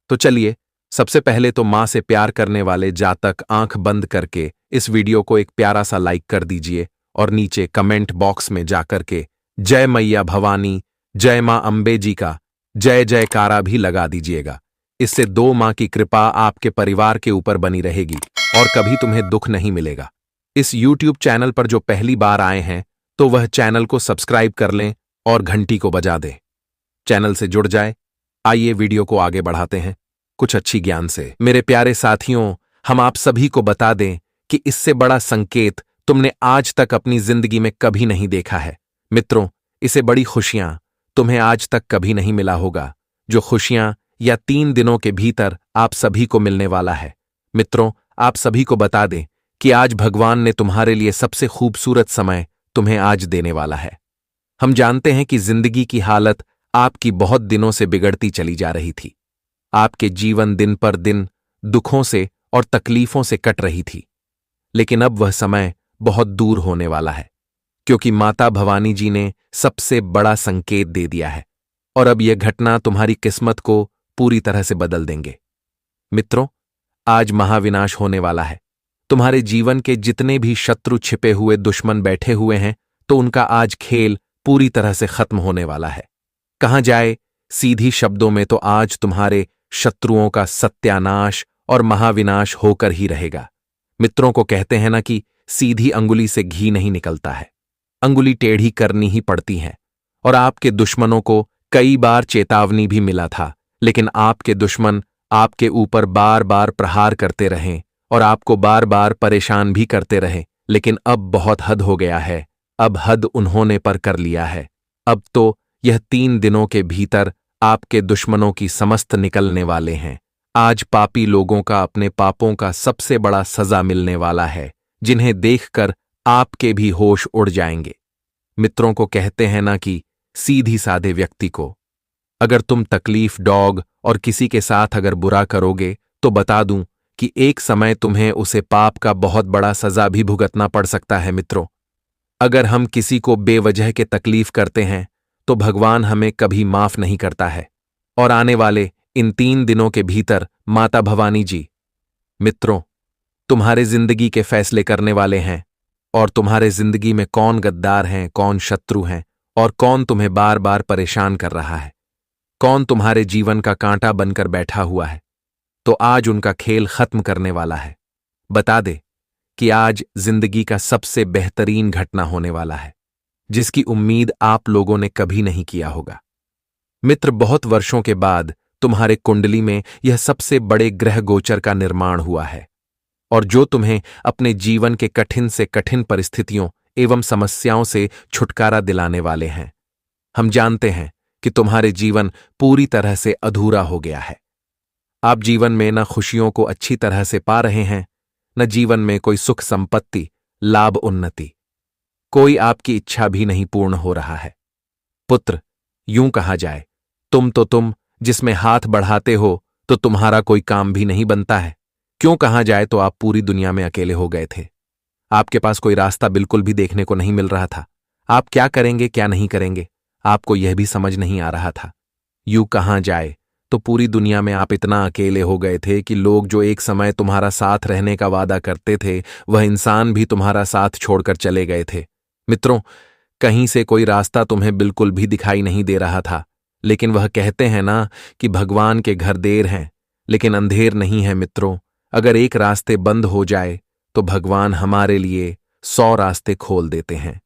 तो चलिए, सबसे पहले तो मां से प्यार करने वाले जातक आंख बंद करके इस वीडियो को एक प्यारा सा लाइक कर दीजिए और नीचे कमेंट बॉक्स में जाकर के जय मैया भवानी, जय मां अंबे जी का जय जयकारा भी लगा दीजिएगा। इससे 2 मां की कृपा आपके परिवार के ऊपर बनी रहेगी और कभी तुम्हें दुख नहीं मिलेगा। इस YouTube चैनल पर जो पहली बार आए हैं, तो वह चैनल को सब्सक्राइब कर लें और घंटी को बजा दें। चैनल से जुड़ जाए। आइए वीडियो को आगे बढ़ाते हैं कुछ अच्छी ज्ञान से। मेरे प्यारे साथियों, हम आप सभी को बता दें कि इससे बड़ा संकेत तुमने आज तक अपनी जिंदगी में कभी नहीं देखा है। मित्रों, इसे बड़ी खुशियां तुम्हें आज तक कभी नहीं मिला होगा, जो खुशियां या 3 दिनों के भीतर आप सभी को मिलने वाला है। मित्रों, आप सभी को बता दें कि आज भगवान ने तुम्हारे लिए सबसे खूबसूरत समय तुम्हें आज देने वाला है। हम जानते हैं कि जिंदगी की हालत आपकी बहुत दिनों से बिगड़ती चली जा रही थी। आपके जीवन दिन पर दिन दुखों से और तकलीफों से कट रही थी। लेकिन अब वह समय बहुत दूर होने वाला है, क्योंकि माता भवानी जी ने सबसे बड़ा संकेत दे दिया है और अब यह घटना तुम्हारी किस्मत को पूरी तरह से बदल देंगे। मित्रों, आज महाविनाश होने वाला है। तुम्हारे जीवन के जितने भी शत्रु छिपे हुए दुश्मन बैठे हुए हैं, तो उनका आज खेल पूरी तरह से खत्म होने वाला है। कहां जाए, सीधी शब्दों में तो आज तुम्हारे शत्रुओं का सत्यानाश और महाविनाश होकर ही रहेगा। मित्रों को कहते हैं ना कि सीधी अंगुली से घी नहीं निकलता है, अंगुली टेढ़ी करनी ही पड़ती है। और आपके दुश्मनों को कई बार चेतावनी भी मिला था, लेकिन आपके दुश्मन आपके ऊपर बार बार प्रहार करते रहे और आपको बार बार परेशान भी करते रहे। लेकिन अब बहुत हद हो गया है, अब हद उन्होंने पर कर लिया है। अब तो यह 3 दिनों के भीतर आपके दुश्मनों की समस्त निकलने वाले हैं। आज पापी लोगों का अपने पापों का सबसे बड़ा सजा मिलने वाला है, जिन्हें देखकर आपके भी होश उड़ जाएंगे। मित्रों को कहते हैं ना कि सीधी साधे व्यक्ति को अगर तुम तकलीफ डॉग और किसी के साथ अगर बुरा करोगे, तो बता दूं कि एक समय तुम्हें उसे पाप का बहुत बड़ा सजा भी भुगतना पड़ सकता है। मित्रों, अगर हम किसी को बेवजह के तकलीफ करते हैं, तो भगवान हमें कभी माफ नहीं करता है। और आने वाले इन 3 दिनों के भीतर माता भवानी जी, मित्रों, तुम्हारे जिंदगी के फैसले करने वाले हैं। और तुम्हारे जिंदगी में कौन गद्दार हैं, कौन शत्रु हैं और कौन तुम्हें बार बार परेशान कर रहा है, कौन तुम्हारे जीवन का कांटा बनकर बैठा हुआ है, तो आज उनका खेल खत्म करने वाला है। बता दे कि आज जिंदगी का सबसे बेहतरीन घटना होने वाला है, जिसकी उम्मीद आप लोगों ने कभी नहीं किया होगा। मित्र, बहुत वर्षों के बाद तुम्हारे कुंडली में यह सबसे बड़े ग्रह गोचर का निर्माण हुआ है, और जो तुम्हें अपने जीवन के कठिन से कठिन परिस्थितियों एवं समस्याओं से छुटकारा दिलाने वाले हैं। हम जानते हैं कि तुम्हारे जीवन पूरी तरह से अधूरा हो गया है। आप जीवन में न खुशियों को अच्छी तरह से पा रहे हैं, न जीवन में कोई सुख संपत्ति, लाभ, उन्नति, कोई आपकी इच्छा भी नहीं पूर्ण हो रहा है। पुत्र, यूं कहा जाए, तुम जिसमें हाथ बढ़ाते हो तो तुम्हारा कोई काम भी नहीं बनता है। क्यों कहा जाए तो आप पूरी दुनिया में अकेले हो गए थे। आपके पास कोई रास्ता बिल्कुल भी देखने को नहीं मिल रहा था। आप क्या करेंगे, क्या नहीं करेंगे, आपको यह भी समझ नहीं आ रहा था। यूं कहा जाए तो पूरी दुनिया में आप इतना अकेले हो गए थे कि लोग जो एक समय तुम्हारा साथ रहने का वादा करते थे, वह इंसान भी तुम्हारा साथ छोड़कर चले गए थे। मित्रों, कहीं से कोई रास्ता तुम्हें बिल्कुल भी दिखाई नहीं दे रहा था, लेकिन वह कहते हैं ना कि भगवान के घर देर हैं लेकिन अंधेर नहीं है। मित्रों, अगर एक रास्ते बंद हो जाए तो भगवान हमारे लिए 100 रास्ते खोल देते हैं।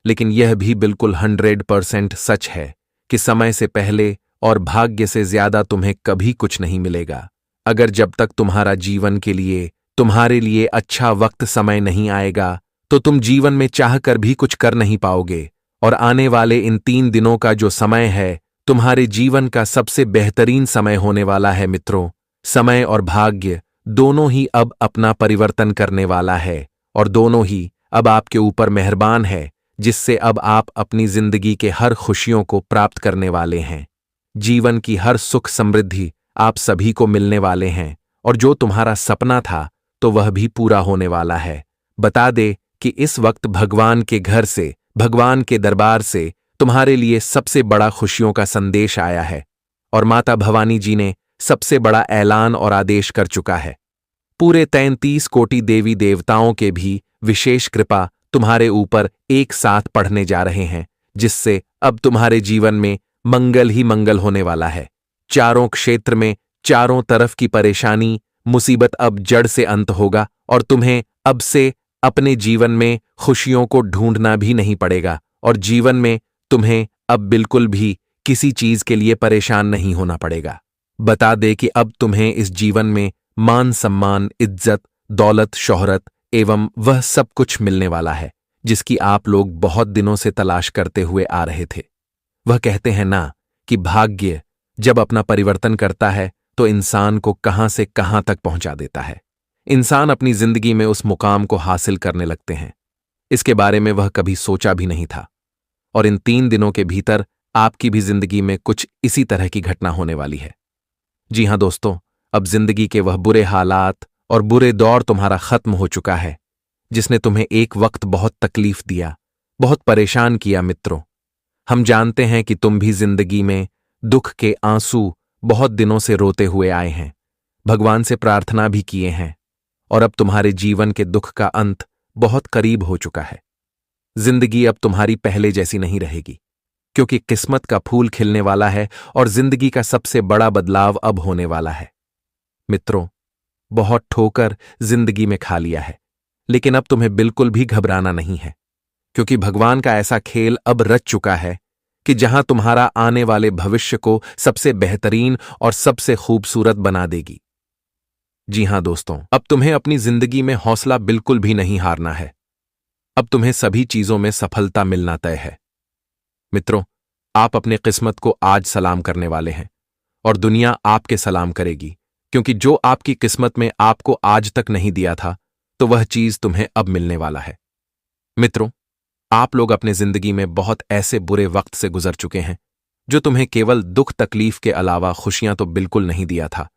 लेकिन यह भी बिल्कुल 100% सच है कि समय से पहले और भाग्य से ज्यादा तुम्हें कभी कुछ नहीं मिलेगा। अगर जब तक तुम्हारा जीवन के लिए तुम्हारे लिए अच्छा वक्त समय नहीं आएगा, तो तुम जीवन में चाहकर भी कुछ कर नहीं पाओगे। और आने वाले इन 3 दिनों का जो समय है, तुम्हारे जीवन का सबसे बेहतरीन समय होने वाला है। मित्रों, समय और भाग्य दोनों ही अब अपना परिवर्तन करने वाला है, और दोनों ही अब आपके ऊपर मेहरबान है, जिससे अब आप अपनी जिंदगी के हर खुशियों को प्राप्त करने वाले हैं। जीवन की हर सुख समृद्धि आप सभी को मिलने वाले हैं, और जो तुम्हारा सपना था तो वह भी पूरा होने वाला है। बता दे कि इस वक्त भगवान के घर से, भगवान के दरबार से तुम्हारे लिए सबसे बड़ा खुशियों का संदेश आया है, और माता भवानी जी ने सबसे बड़ा ऐलान और आदेश कर चुका है। पूरे 33 कोटि देवी देवताओं के भी विशेष कृपा तुम्हारे ऊपर एक साथ पढ़ने जा रहे हैं, जिससे अब तुम्हारे जीवन में मंगल ही मंगल होने वाला है। चारों क्षेत्र में चारों तरफ की परेशानी, मुसीबत अब जड़ से अंत होगा, और तुम्हें अब से अपने जीवन में खुशियों को ढूंढना भी नहीं पड़ेगा, और जीवन में तुम्हें अब बिल्कुल भी किसी चीज के लिए परेशान नहीं होना पड़ेगा। बता दे कि अब तुम्हें इस जीवन में मान सम्मान, इज्जत, दौलत, शोहरत एवं वह सब कुछ मिलने वाला है जिसकी आप लोग बहुत दिनों से तलाश करते हुए आ रहे थे। वह कहते हैं ना कि भाग्य जब अपना परिवर्तन करता है तो इंसान को कहां से कहां तक पहुंचा देता है। इंसान अपनी जिंदगी में उस मुकाम को हासिल करने लगते हैं, इसके बारे में वह कभी सोचा भी नहीं था। और इन 3 दिनों के भीतर आपकी भी जिंदगी में कुछ इसी तरह की घटना होने वाली है। जी हां दोस्तों, अब जिंदगी के वह बुरे हालात और बुरे दौर तुम्हारा खत्म हो चुका है जिसने तुम्हें एक वक्त बहुत तकलीफ दिया, बहुत परेशान किया। मित्रों, हम जानते हैं कि तुम भी जिंदगी में दुख के आंसू बहुत दिनों से रोते हुए आए हैं, भगवान से प्रार्थना भी किए हैं, और अब तुम्हारे जीवन के दुख का अंत बहुत करीब हो चुका है। जिंदगी अब तुम्हारी पहले जैसी नहीं रहेगी, क्योंकि किस्मत का फूल खिलने वाला है और जिंदगी का सबसे बड़ा बदलाव अब होने वाला है। मित्रों, बहुत ठोकर जिंदगी में खा लिया है, लेकिन अब तुम्हें बिल्कुल भी घबराना नहीं है, क्योंकि भगवान का ऐसा खेल अब रच चुका है कि जहां तुम्हारा आने वाले भविष्य को सबसे बेहतरीन और सबसे खूबसूरत बना देगी। जी हां दोस्तों, अब तुम्हें अपनी जिंदगी में हौसला बिल्कुल भी नहीं हारना है। अब तुम्हें सभी चीजों में सफलता मिलना तय है। मित्रों, आप अपने किस्मत को आज सलाम करने वाले हैं और दुनिया आपके सलाम करेगी, क्योंकि जो आपकी किस्मत में आपको आज तक नहीं दिया था तो वह चीज तुम्हें अब मिलने वाला है। मित्रों, आप लोग अपने जिंदगी में बहुत ऐसे बुरे वक्त से गुजर चुके हैं जो तुम्हें केवल दुख तकलीफ के अलावा खुशियां तो बिल्कुल नहीं दिया था,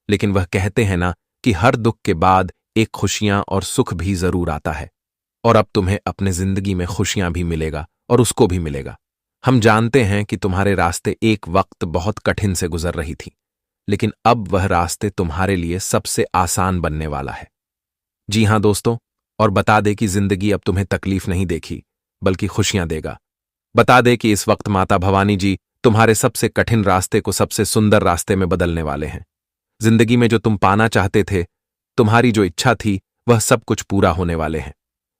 लेकिन वह कहते हैं ना कि हर दुख के बाद एक खुशियां और सुख भी जरूर आता है, और अब तुम्हें अपने जिंदगी में खुशियां भी मिलेगा और उसको भी मिलेगा। हम जानते हैं कि तुम्हारे रास्ते एक वक्त बहुत कठिन से गुजर रही थी, लेकिन अब वह रास्ते तुम्हारे लिए सबसे आसान बनने वाला है। जी हां दोस्तों, और बता दे कि जिंदगी अब तुम्हें तकलीफ नहीं देगी बल्कि खुशियां देगा। बता दे कि इस वक्त माता भवानी जी तुम्हारे सबसे कठिन रास्ते को सबसे सुंदर रास्ते में बदलने वाले हैं। जिंदगी में जो तुम पाना चाहते थे, तुम्हारी जो इच्छा थी, वह सब कुछ पूरा होने वाले हैं।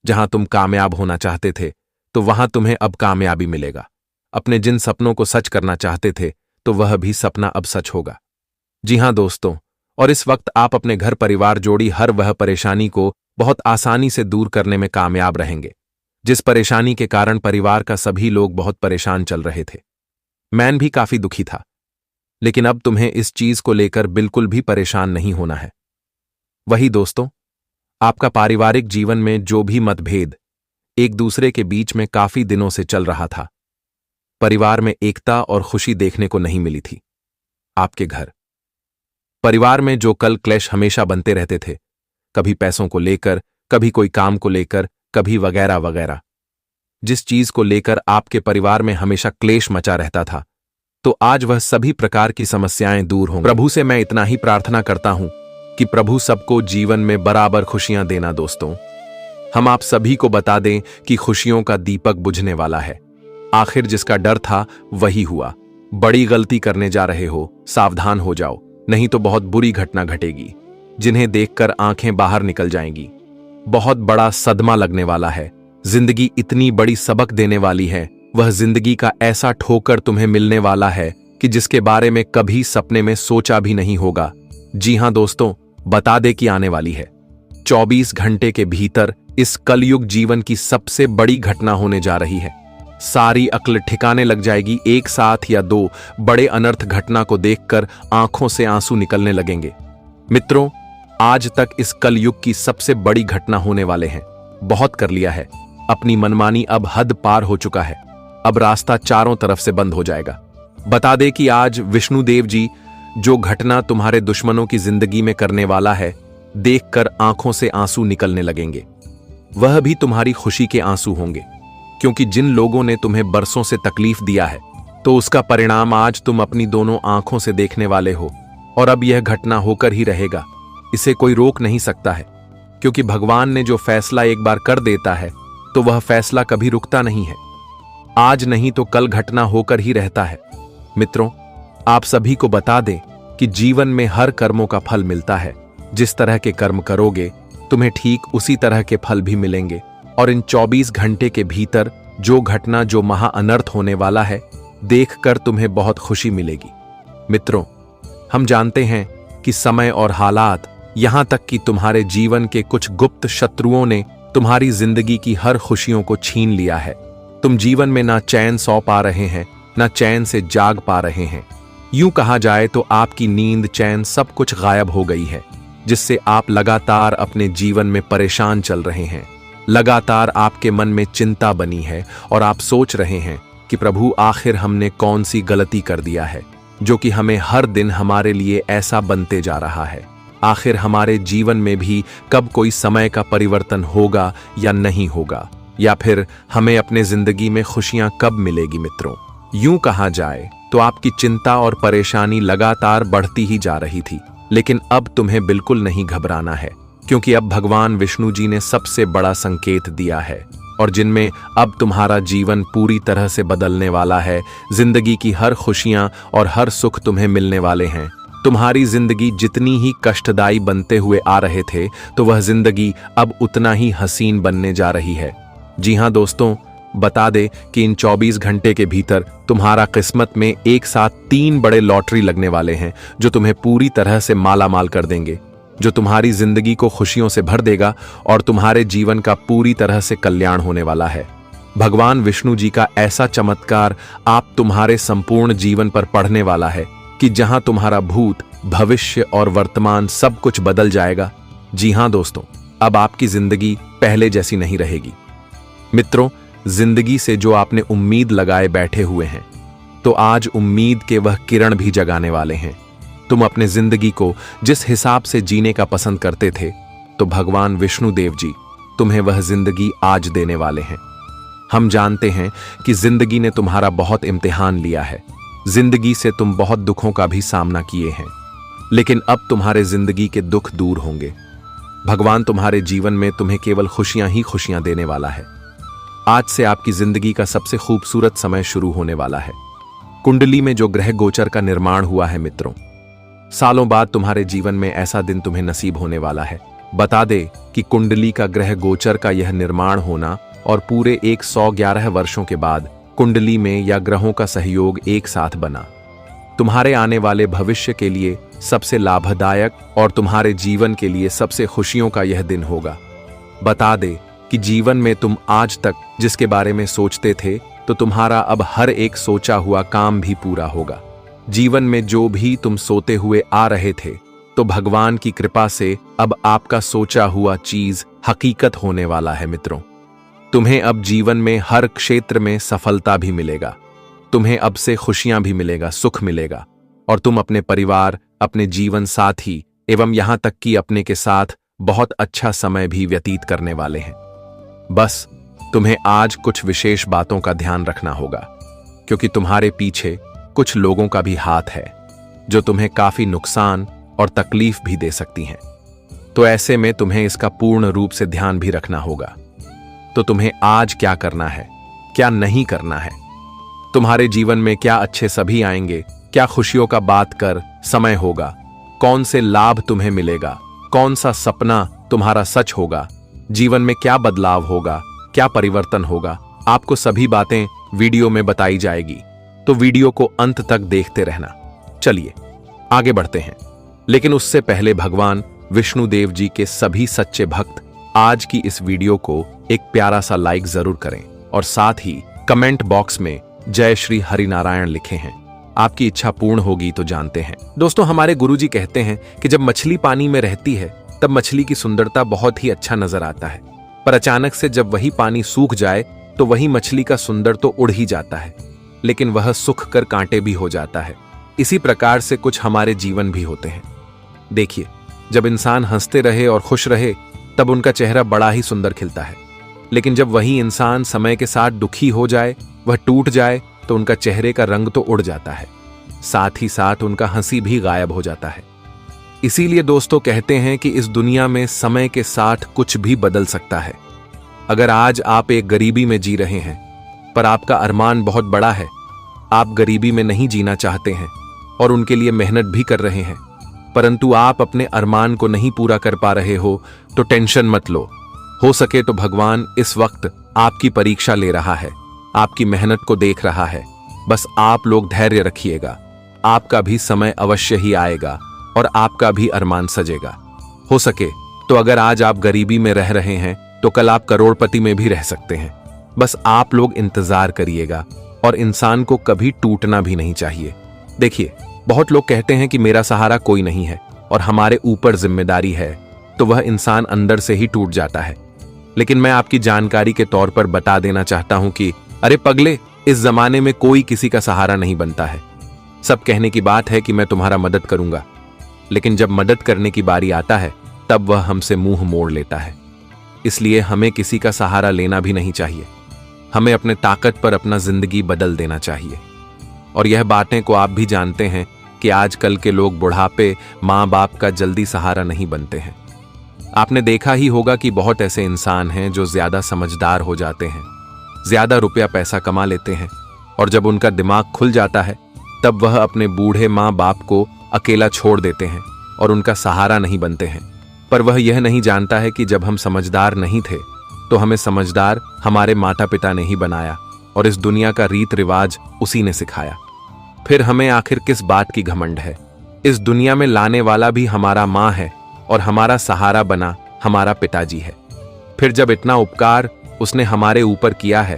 जहां तुम कामयाब होना चाहते थे तो वहां तुम्हें अब कामयाबी मिलेगा। अपने जिन सपनों को सच करना चाहते थे तो वह भी सपना अब सच होगा। जी हां दोस्तों, और इस वक्त आप अपने घर परिवार जोड़ी हर वह परेशानी को बहुत आसानी से दूर करने में कामयाब रहेंगे जिस परेशानी के कारण परिवार का सभी लोग बहुत परेशान चल रहे थे। मैं भी काफी दुखी था, लेकिन अब तुम्हें इस चीज को लेकर बिल्कुल भी परेशान नहीं होना है। वही दोस्तों, आपका पारिवारिक जीवन में जो भी मतभेद एक दूसरे के बीच में काफी दिनों से चल रहा था, परिवार में एकता और खुशी देखने को नहीं मिली थी। आपके घर परिवार में जो कल क्लेश हमेशा बनते रहते थे, कभी पैसों को लेकर, कभी कोई काम को लेकर, कभी वगैरह वगैरह, जिस चीज को लेकर आपके परिवार में हमेशा क्लेश मचा रहता था, तो आज वह सभी प्रकार की समस्याएं दूर हों। प्रभु से मैं इतना ही प्रार्थना करता हूं कि प्रभु सबको जीवन में बराबर खुशियां देना। दोस्तों, हम आप सभी को बता दें कि खुशियों का दीपक बुझने वाला है। आखिर जिसका डर था वही हुआ। बड़ी गलती करने जा रहे हो, सावधान हो जाओ, नहीं तो बहुत बुरी घटना घटेगी जिन्हें देखकर आंखें बाहर निकल जाएंगी। बहुत बड़ा सदमा लगने वाला है। जिंदगी इतनी बड़ी सबक देने वाली है, वह जिंदगी का ऐसा ठोकर तुम्हें मिलने वाला है कि जिसके बारे में कभी सपने में सोचा भी नहीं होगा। जी हां दोस्तों, बता दे कि आने वाली है 24 घंटे के भीतर इस कलयुग जीवन की सबसे बड़ी घटना होने जा रही है। सारी अक्ल ठिकाने लग जाएगी। एक साथ या 2 बड़े अनर्थ घटना को देखकर आंखों से आंसू निकलने लगेंगे। मित्रों, आज तक इस कलयुग की सबसे बड़ी घटना होने वाले हैं। बहुत कर लिया है, अपनी मनमानी अब हद पार हो चुका है। अब रास्ता चारों तरफ से बंद हो जाएगा। बता दे कि आज विष्णुदेव जी जो घटना तुम्हारे दुश्मनों की जिंदगी में करने वाला है, देखकर आंखों से आंसू निकलने लगेंगे। वह भी तुम्हारी खुशी के आंसू होंगे, क्योंकि जिन लोगों ने तुम्हें बरसों से तकलीफ दिया है, तो उसका परिणाम आज तुम अपनी दोनों आंखों से देखने वाले हो। और अब यह घटना होकर ही रहेगा, इसे कोई रोक नहीं सकता है, क्योंकि भगवान ने जो फैसला एक बार कर देता है तो वह फैसला कभी रुकता नहीं है। आज नहीं तो कल घटना होकर ही रहता है। मित्रों, आप सभी को बता दें कि जीवन में हर कर्मों का फल मिलता है। जिस तरह के कर्म करोगे, तुम्हें ठीक उसी तरह के फल भी मिलेंगे। और इन 24 घंटे के भीतर जो घटना, जो महा अनर्थ होने वाला है, देखकर तुम्हें बहुत खुशी मिलेगी। मित्रों, हम जानते हैं कि समय और हालात, यहां तक कि तुम्हारे जीवन के कुछ गुप्त शत्रुओं ने तुम्हारी जिंदगी की हर खुशियों को छीन लिया है। तुम जीवन में ना चैन सो पा रहे हैं, ना चैन से जाग पा रहे हैं। यूं कहा जाए तो आपकी नींद, चैन, सब कुछ गायब हो गई है, जिससे आप लगातार अपने जीवन में परेशान चल रहे हैं। लगातार आपके मन में चिंता बनी है और आप सोच रहे हैं कि प्रभु, आखिर हमने कौन सी गलती कर दिया है जो कि हमें हर दिन हमारे लिए ऐसा बनते जा रहा है। आखिर हमारे जीवन में भी कब कोई समय का परिवर्तन होगा या नहीं होगा, या फिर हमें अपने जिंदगी में खुशियां कब मिलेगी। मित्रों, यूं कहा जाए तो आपकी चिंता और परेशानी लगातार बढ़ती ही जा रही थी, लेकिन अब तुम्हें बिल्कुल नहीं घबराना है, क्योंकि अब भगवान विष्णु जी ने सबसे बड़ा संकेत दिया है और जिनमें अब तुम्हारा जीवन पूरी तरह से बदलने वाला है। जिंदगी की हर खुशियां और हर सुख तुम्हें मिलने वाले हैं। तुम्हारी जिंदगी जितनी ही कष्टदायी बनते हुए आ रहे थे, तो वह जिंदगी अब उतना ही हसीन बनने जा रही है। जी हां दोस्तों, बता दे कि इन 24 घंटे के भीतर तुम्हारा किस्मत में एक साथ 3 बड़े लॉटरी लगने वाले हैं, जो तुम्हें पूरी तरह से माला माल कर देंगे, जो तुम्हारी जिंदगी को खुशियों से भर देगा और तुम्हारे जीवन का पूरी तरह से कल्याण होने वाला है। भगवान विष्णु जी का ऐसा चमत्कार आप तुम्हारे संपूर्ण जीवन पर पढ़ने वाला है कि जहां तुम्हारा भूत, भविष्य और वर्तमान सब कुछ बदल जाएगा। जी हां दोस्तों, अब आपकी जिंदगी पहले जैसी नहीं रहेगी। मित्रों, जिंदगी से जो आपने उम्मीद लगाए बैठे हुए हैं, तो आज उम्मीद के वह किरण भी जगाने वाले हैं। तुम अपने जिंदगी को जिस हिसाब से जीने का पसंद करते थे, तो भगवान विष्णु देव जी तुम्हें वह जिंदगी आज देने वाले हैं। हम जानते हैं कि जिंदगी ने तुम्हारा बहुत इम्तिहान लिया है। जिंदगी से तुम बहुत दुखों का भी सामना किए हैं, लेकिन अब तुम्हारे जिंदगी के दुख दूर होंगे। भगवान तुम्हारे जीवन में तुम्हें केवल खुशियां ही खुशियां देने वाला है। आज से आपकी जिंदगी का सबसे खूबसूरत समय शुरू होने वाला है। कुंडली में जो ग्रह गोचर का निर्माण हुआ है मित्रों, सालों बाद तुम्हारे जीवन में ऐसा दिन तुम्हें नसीब होने वाला है। बता दे कि कुंडली का ग्रह गोचर का यह निर्माण होना और पूरे 111 वर्षों के बाद कुंडली में या ग्रहों का सहयोग एक साथ बना, तुम्हारे आने वाले भविष्य के लिए सबसे लाभदायक और तुम्हारे जीवन के लिए सबसे खुशियों का यह दिन होगा। बता दे कि जीवन में तुम आज तक जिसके बारे में सोचते थे, तो तुम्हारा अब हर एक सोचा हुआ काम भी पूरा होगा। जीवन में जो भी तुम सोते हुए आ रहे थे, तो भगवान की कृपा से अब आपका सोचा हुआ चीज हकीकत होने वाला है। मित्रों, तुम्हें अब जीवन में हर क्षेत्र में सफलता भी मिलेगा। तुम्हें अब से खुशियां भी मिलेगा, सुख मिलेगा, और तुम अपने परिवार, अपने जीवन साथी एवं यहां तक कि अपने के साथ बहुत अच्छा समय भी व्यतीत करने वाले हैं। बस तुम्हें आज कुछ विशेष बातों का ध्यान रखना होगा, क्योंकि तुम्हारे पीछे कुछ लोगों का भी हाथ है जो तुम्हें काफी नुकसान और तकलीफ भी दे सकती हैं। तो ऐसे में तुम्हें इसका पूर्ण रूप से ध्यान भी रखना होगा। तो तुम्हें आज क्या करना है, क्या नहीं करना है, तुम्हारे जीवन में क्या अच्छे सभी आएंगे, क्या खुशियों का बात कर समय होगा, कौन से लाभ तुम्हें मिलेगा, कौन सा सपना तुम्हारा सच होगा, जीवन में क्या बदलाव होगा, क्या परिवर्तन होगा, आपको सभी बातें वीडियो में बताई जाएगी। तो वीडियो को अंत तक देखते रहना। चलिए आगे बढ़ते हैं, लेकिन उससे पहले भगवान विष्णु देव जी के सभी सच्चे भक्त आज की इस वीडियो को एक प्यारा सा लाइक जरूर करें और साथ ही कमेंट बॉक्स में जय श्री हरिनारायण लिखे हैं। आपकी इच्छा पूर्ण होगी तो जानते हैं। दोस्तों, हमारे गुरुजी कहते हैं कि जब मछली पानी में रहती है तब मछली की सुंदरता बहुत ही अच्छा नजर आता है, पर अचानक से जब वही पानी सूख जाए तो वही मछली का सुंदर तो उड़ ही जाता है, लेकिन वह सूख कर कांटे भी हो जाता है। इसी प्रकार से कुछ हमारे जीवन भी होते हैं। देखिए, जब इंसान हंसते रहे और खुश रहे तब उनका चेहरा बड़ा ही सुंदर खिलता है, लेकिन जब वही इंसान समय के साथ दुखी हो जाए, वह टूट जाए, तो उनका चेहरे का रंग तो उड़ जाता है, साथ ही साथ उनका हंसी भी गायब हो जाता है। इसीलिए दोस्तों कहते हैं कि इस दुनिया में समय के साथ कुछ भी बदल सकता है। अगर आज आप एक गरीबी में जी रहे हैं, पर आपका अरमान बहुत बड़ा है, आप गरीबी में नहीं जीना चाहते हैं और उनके लिए मेहनत भी कर रहे हैं, परंतु आप अपने अरमान को नहीं पूरा कर पा रहे हो, तो टेंशन मत लो। हो सके तो भगवान इस वक्त आपकी परीक्षा ले रहा है, आपकी मेहनत को देख रहा है बस आप लोग धैर्य रखिएगा, आपका भी समय अवश्य ही आएगा और आपका भी अरमान सजेगा। हो सके तो अगर आज आप गरीबी में रह रहे हैं तो कल आप करोड़पति में भी रह सकते हैं। बस आप लोग इंतजार करिएगा और इंसान को कभी टूटना भी नहीं चाहिए। देखिए, बहुत लोग कहते हैं कि मेरा सहारा कोई नहीं है और हमारे ऊपर जिम्मेदारी है, तो वह इंसान अंदर से ही टूट जाता है। लेकिन मैं आपकी जानकारी के तौर पर बता देना चाहता हूं कि अरे पगले, इस जमाने में कोई किसी का सहारा नहीं बनता है। सब कहने की बात है कि मैं तुम्हारा मदद करूंगा, लेकिन जब मदद करने की बारी आता है तब वह हमसे मुंह मोड़ लेता है। इसलिए हमें किसी का सहारा लेना भी नहीं चाहिए। हमें अपने ताकत पर अपना जिंदगी बदल देना चाहिए। और यह बातें को आप भी जानते हैं कि आजकल के लोग बुढ़ापे माँ बाप का जल्दी सहारा नहीं बनते हैं। आपने देखा ही होगा कि बहुत ऐसे इंसान हैं जो ज्यादा समझदार हो जाते हैं, ज्यादा रुपया पैसा कमा लेते हैं, और जब उनका दिमाग खुल जाता है तब वह अपने बूढ़े माँ बाप को अकेला छोड़ देते हैं और उनका सहारा नहीं बनते हैं। पर वह यह नहीं जानता है कि जब हम समझदार नहीं थे तो हमें समझदार हमारे माता पिता ने ही बनाया और इस दुनिया का रीत रिवाज उसी ने सिखाया। फिर हमें आखिर किस बात की घमंड है? इस दुनिया में लाने वाला भी हमारा माँ है और हमारा सहारा बना हमारा पिताजी है। फिर जब इतना उपकार उसने हमारे ऊपर किया है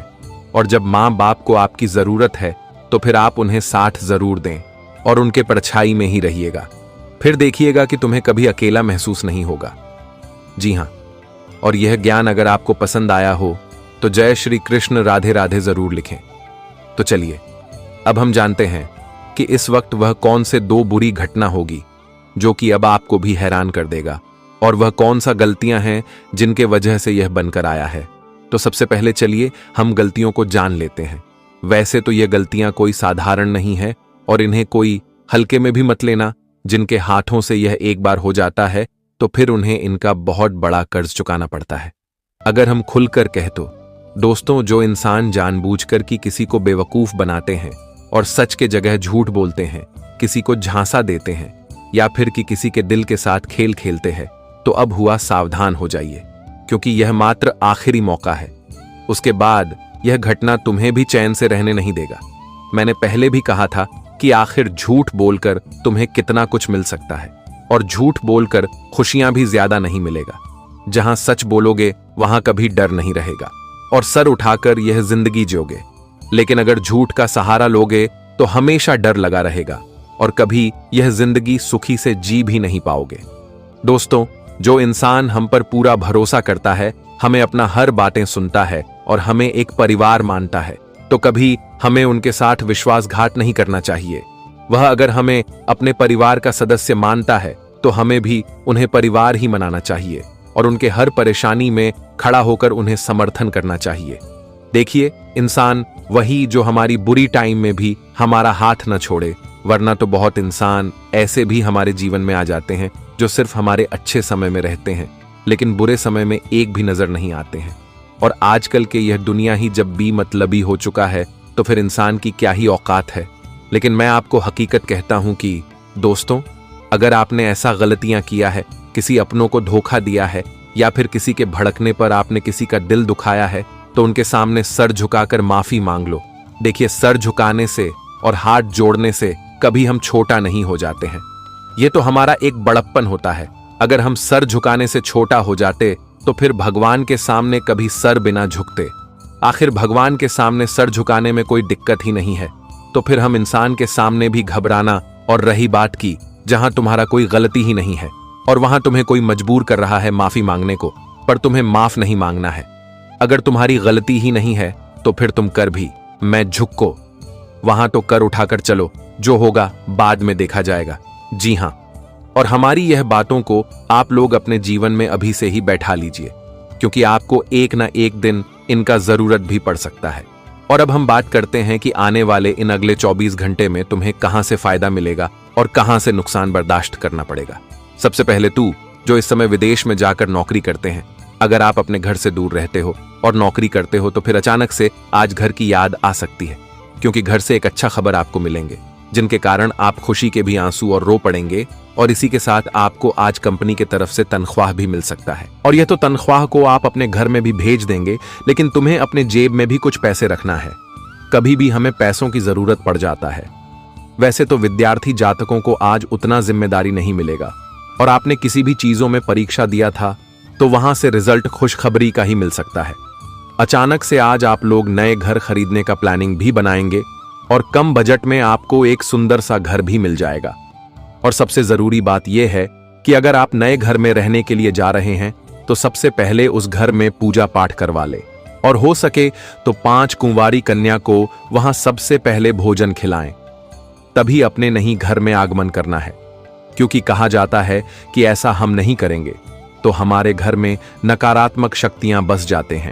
और जब माँ बाप को आपकी जरूरत है तो फिर आप उन्हें साथ जरूर दें और उनके परछाई में ही रहिएगा। फिर देखिएगा कि तुम्हें कभी अकेला महसूस नहीं होगा। जी हाँ, और यह ज्ञान अगर आपको पसंद आया हो तो जय श्री कृष्ण राधे राधे जरूर लिखें। तो चलिए अब हम जानते हैं कि इस वक्त वह कौन से दो बुरी घटना होगी जो कि अब आपको भी हैरान कर देगा, और वह कौन सा गलतियां हैं जिनके वजह से यह बनकर आया है। तो सबसे पहले चलिए हम गलतियों को जान लेते हैं। वैसे तो यह गलतियां कोई साधारण नहीं है और इन्हें कोई हल्के में भी मत लेना। जिनके हाथों से यह एक बार हो जाता है तो फिर उन्हें इनका बहुत बड़ा कर्ज चुकाना पड़ता है। अगर हम खुलकर कह तो दोस्तों, जो इंसान जानबूझकर कि किसी को बेवकूफ बनाते हैं और सच के जगह झूठ बोलते हैं, किसी को झांसा देते हैं या फिर कि किसी के दिल के साथ खेल खेलते हैं, तो अब हुआ सावधान हो जाइए, क्योंकि यह मात्र आखिरी मौका है। उसके बाद यह घटना तुम्हें भी चैन से रहने नहीं देगा। मैंने पहले भी कहा था कि आखिर झूठ बोलकर तुम्हें कितना कुछ मिल सकता है, और झूठ बोलकर खुशियां भी ज्यादा नहीं मिलेगा। जहां सच बोलोगे वहां कभी डर नहीं रहेगा और सर उठाकर यह जिंदगी जियोगे। लेकिन अगर झूठ का सहारा लोगे तो हमेशा डर लगा रहेगा और कभी यह जिंदगी सुखी से जी भी नहीं पाओगे। दोस्तों, जो इंसान हम पर पूरा भरोसा करता है, हमें अपना हर बातें सुनता है और हमें एक परिवार मानता है, तो कभी हमें उनके साथ विश्वासघात नहीं करना चाहिए। वह अगर हमें अपने परिवार का सदस्य मानता है तो हमें भी उन्हें परिवार ही मनाना चाहिए और उनके हर परेशानी में खड़ा होकर उन्हें समर्थन करना चाहिए। देखिए, इंसान वही जो हमारी बुरी टाइम में भी हमारा हाथ न छोड़े, वरना तो बहुत इंसान ऐसे भी हमारे जीवन में आ जाते हैं जो सिर्फ हमारे अच्छे समय में रहते हैं लेकिन बुरे समय में एक भी नजर नहीं आते हैं। और आजकल के यह दुनिया ही जब बेमतलबी हो चुका है तो फिर इंसान की क्या ही औकात है। लेकिन मैं आपको हकीकत कहता हूं कि दोस्तों, अगर आपने ऐसा गलतियां किया है, किसी अपनों को धोखा दिया है या फिर किसी के भड़कने पर आपने किसी का दिल दुखाया है, तो उनके सामने सर झुकाकर माफी मांग लो। देखिए, सर झुकाने से और हाथ जोड़ने से कभी हम छोटा नहीं हो जाते हैं। यह तो हमारा एक बड़प्पन होता है। अगर हम सर झुकाने से छोटा हो जाते तो फिर भगवान के सामने कभी सर बिना झुकते। आखिर भगवान के सामने सर झुकाने में कोई दिक्कत ही नहीं है, तो फिर हम इंसान के सामने भी घबराना। और रही बात की जहां तुम्हारा कोई गलती ही नहीं है और वहां तुम्हें कोई मजबूर कर रहा है माफी मांगने को, पर तुम्हें माफ नहीं मांगना है। अगर तुम्हारी गलती ही नहीं है तो फिर तुम कर भी मैं झुको, वहां तो कर उठाकर चलो, जो होगा बाद में देखा जाएगा। जी हां, और हमारी यह बातों को आप लोग अपने जीवन में अभी से ही बैठा लीजिए, क्योंकि आपको एक ना एक दिन इनका जरूरत भी पड़ सकता है। और अब हम बात करते हैं कि आने वाले इन अगले 24 घंटे में तुम्हें कहां से फायदा मिलेगा और कहां से नुकसान बर्दाश्त करना पड़ेगा। सबसे पहले तू जो इस समय विदेश में जाकर नौकरी करते हैं, अगर आप अपने घर से दूर रहते हो और नौकरी करते हो तो फिर अचानक से आज घर की याद आ सकती है, क्योंकि घर से एक अच्छा खबर आपको मिलेंगे जिनके कारण आप खुशी के भी आंसू और रो पड़ेंगे। और इसी के साथ आपको आज कंपनी की तरफ से तनख्वाह भी मिल सकता है, और यह तो तनख्वाह को आप अपने घर में भी भेज देंगे, लेकिन तुम्हें अपने जेब में भी कुछ पैसे रखना है। कभी भी हमें पैसों की जरूरत पड़ जाता है। वैसे तो विद्यार्थी जातकों को आज उतना जिम्मेदारी नहीं मिलेगा, और आपने किसी भी चीजों में परीक्षा दिया था तो वहां से रिजल्ट खुशखबरी का ही मिल सकता है। अचानक से आज आप लोग नए घर खरीदने का प्लानिंग भी बनाएंगे और कम बजट में आपको एक सुंदर सा घर भी मिल जाएगा। और सबसे जरूरी बात यह है कि अगर आप नए घर में रहने के लिए जा रहे हैं तो सबसे पहले उस घर में पूजा पाठ करवा ले, और हो सके तो 5 कुंवारी कन्या को वहां सबसे पहले भोजन खिलाएं। तभी अपने नहीं घर में आगमन करना है, क्योंकि कहा जाता है कि ऐसा हम नहीं करेंगे तो हमारे घर में नकारात्मक शक्तियां बस जाते हैं।